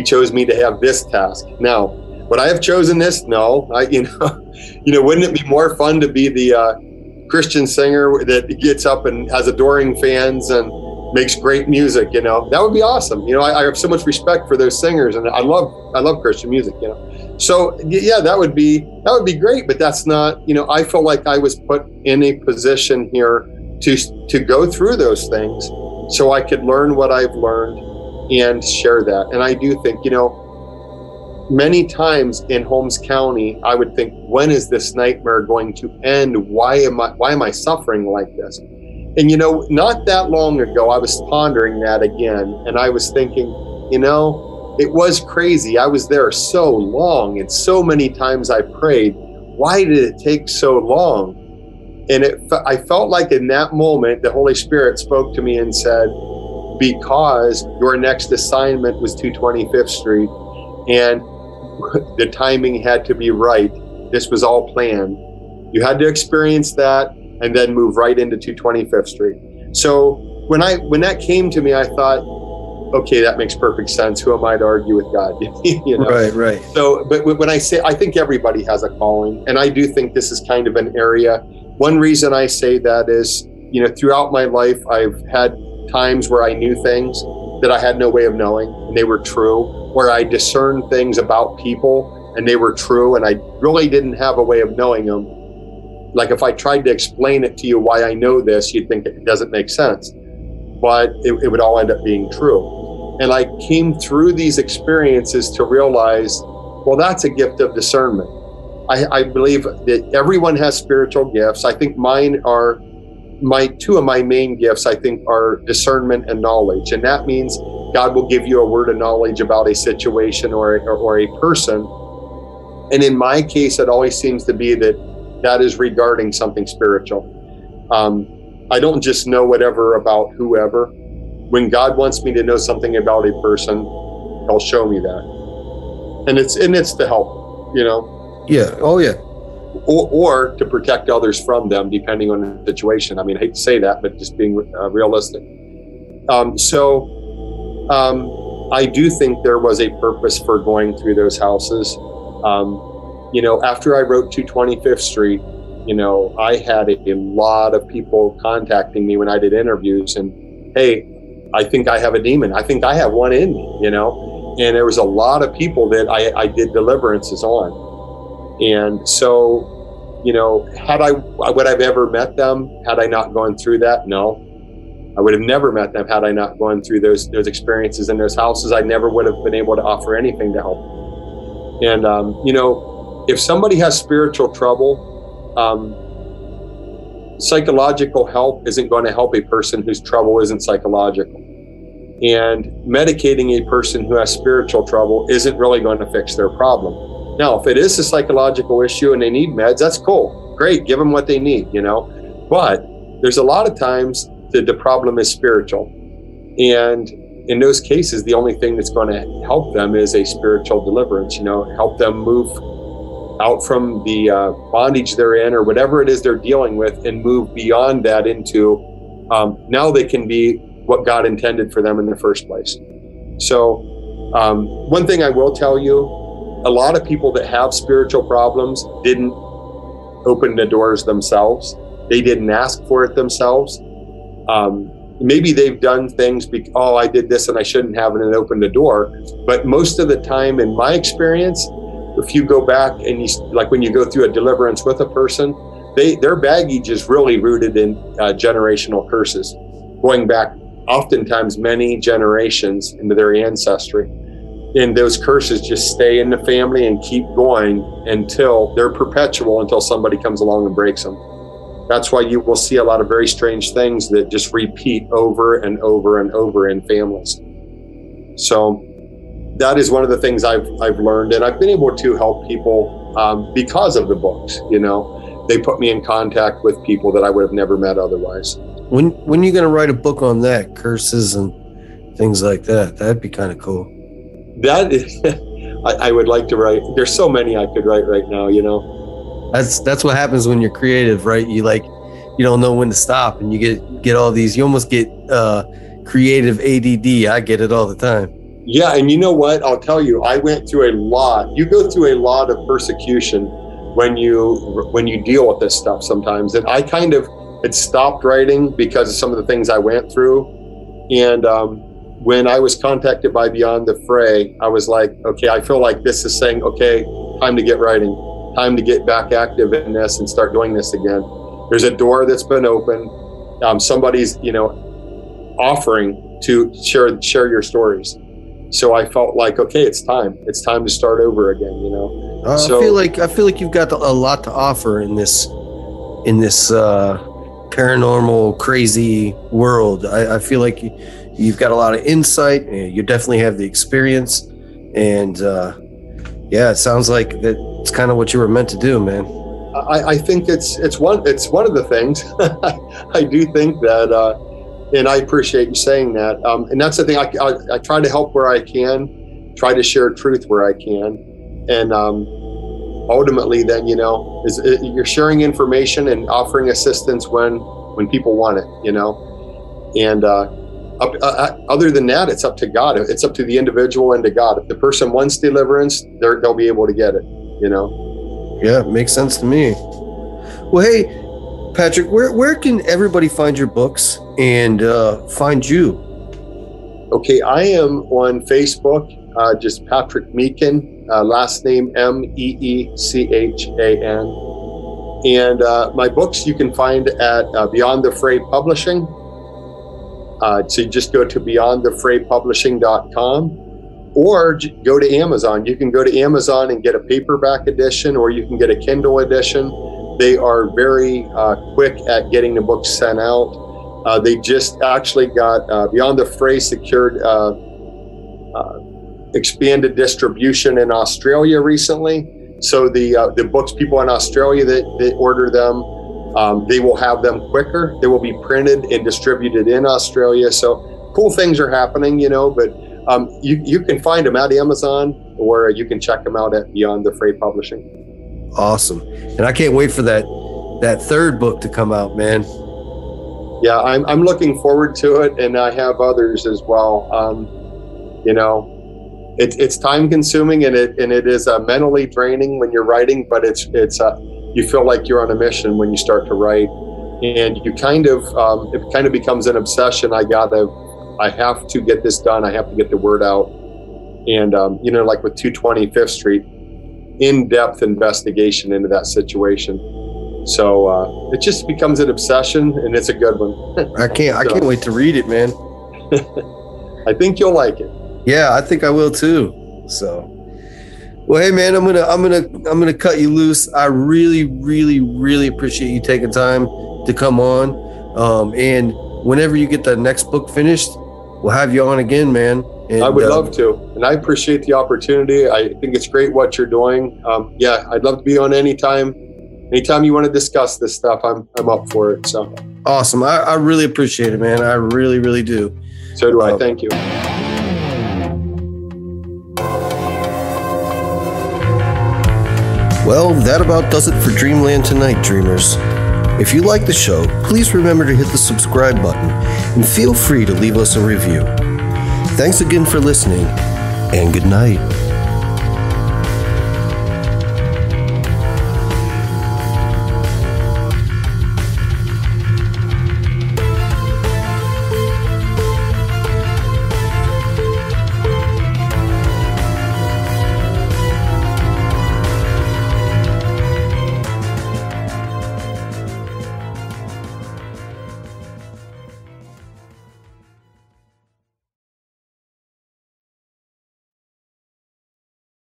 chose me to have this task. Now, would I have chosen this? No. Wouldn't it be more fun to be the Christian singer that gets up and has adoring fans and makes great music? That would be awesome. I have so much respect for those singers, and I love Christian music. So yeah, that would be great. But that's not. I feel like I was put in a position here to go through those things, so I could learn what I've learned and share that. And I do think, many times in Holmes County, I would think, when is this nightmare going to end? Why am I suffering like this? And not that long ago, I was pondering that again, and I was thinking, it was crazy. I was there so long, and so many times I prayed. Why did it take so long? And I felt like in that moment, the Holy Spirit spoke to me and said, because your next assignment was 225th Street, and the timing had to be right. This was all planned. You had to experience that and then move right into 225th Street. So when that came to me, I thought, okay, that makes perfect sense. Who am I to argue with God? Right. So, but when I say, I think everybody has a calling, and I do think this is kind of an area. One reason I say that is, throughout my life, I've had times where I knew things that I had no way of knowing, and they were true, where I discerned things about people and they were true, and I really didn't have a way of knowing them. Like if I tried to explain it to you why I know this, you'd think it doesn't make sense, but it would all end up being true. And I came through these experiences to realize, well, that's a gift of discernment. I believe that everyone has spiritual gifts. I think mine are two of my main gifts, I think, are discernment and knowledge. And that means God will give you a word of knowledge about a situation or a person. And in my case, it always seems to be that is regarding something spiritual. I don't just know whatever about whoever. When God wants me to know something about a person, he'll show me that. And it's to help, Yeah. Oh, yeah. Or to protect others from them, depending on the situation. I mean, I hate to say that, but just being realistic. I do think there was a purpose for going through those houses. After I wrote 225th Street, I had a lot of people contacting me when I did interviews, and, hey, I think I have a demon. I think I have one in me, and there was a lot of people that I did deliverances on. And so, would I have ever met them had I not gone through that? No, I would have never met them had I not gone through those experiences in those houses. I never would have been able to offer anything to help them. And, if somebody has spiritual trouble, psychological help isn't going to help a person whose trouble isn't psychological. And medicating a person who has spiritual trouble isn't really going to fix their problem. Now, if it is a psychological issue and they need meds, that's cool. Great, give them what they need, But there's a lot of times that the problem is spiritual. And in those cases, the only thing that's going to help them is a spiritual deliverance, help them move out from the bondage they're in or whatever it is they're dealing with and move beyond that into now they can be what God intended for them in the first place. So one thing I will tell you, a lot of people that have spiritual problems didn't open the doors themselves. They didn't ask for it themselves. Maybe they've done things I did this and I shouldn't have, and it opened the door. But most of the time, in my experience, if you go back and when you go through a deliverance with a person, their baggage is really rooted in generational curses, going back oftentimes many generations into their ancestry. And those curses just stay in the family and keep going until they're perpetual, until somebody comes along and breaks them. That's why you will see a lot of very strange things that just repeat over and over and over in families. So that is one of the things I've learned, and I've been able to help people because of the books. They put me in contact with people that I would have never met otherwise. When are you going to write a book on that, curses and things like that? That'd be kind of cool. That is, I would like to write. There's so many I could write right now. That's what happens when you're creative, right? You don't know when to stop, and you get all these. You almost get creative ADD. I get it all the time. Yeah, and you know what? I'll tell you, I went through a lot. You go through a lot of persecution when you deal with this stuff sometimes. And I kind of had stopped writing because of some of the things I went through. And when I was contacted by Beyond the Fray, I was like, okay, I feel like this is saying, okay, time to get writing, time to get back active in this and start doing this again. There's a door that's been opened. Somebody's, offering to share your stories. So I felt like, okay, it's time to start over again, So I feel like you've got a lot to offer in this paranormal, crazy world. I feel like you've got a lot of insight, and you definitely have the experience. And it sounds like that's kind of what you were meant to do, man. I think it's one of the things. I do think that. And I appreciate you saying that. And that's the thing. I try to help where I can, try to share truth where I can. And ultimately then, you're sharing information and offering assistance when people want it, And other than that, it's up to God. It's up to the individual and to God. If the person wants deliverance, they'll be able to get it, Yeah, it makes sense to me. Well, hey, Patrick, where can everybody find your books and find you? Okay, I am on Facebook, just Patrick Meechan, last name Meechan. And my books you can find at Beyond the Fray Publishing. So you just go to beyondthefraypublishing.com or go to Amazon. You can go to Amazon and get a paperback edition, or you can get a Kindle edition. They are very quick at getting the books sent out. They just actually got Beyond the Fray secured expanded distribution in Australia recently. So the books, people in Australia that order them, they will have them quicker. They will be printed and distributed in Australia. So cool things are happening, but you can find them at Amazon, or you can check them out at Beyond the Fray Publishing. Awesome. And I can't wait for that third book to come out, man. Yeah, I'm looking forward to it, and I have others as well. It's time consuming, and it is mentally draining when you're writing, but it's you feel like you're on a mission when you start to write, and you kind of it kind of becomes an obsession. I have to get this done. I have to get the word out, and like with 225th Street. In-depth investigation into that situation. So it just becomes an obsession, and it's a good one. I can't wait to read it, man. I think you'll like it. Yeah, I think I will too. So, well, hey man, I'm gonna cut you loose. I really, really, really appreciate you taking time to come on. And whenever you get the next book finished, we'll have you on again, man. And, I would love to, and I appreciate the opportunity. I think it's great what you're doing. I'd love to be on anytime you want to discuss this stuff. I'm up for it. So awesome. I really appreciate it, man. I really, really do. So do I. Thank you. Well, that about does it for Dreamland tonight, dreamers. If you like the show, please remember to hit the subscribe button and feel free to leave us a review. Thanks again for listening, and good night.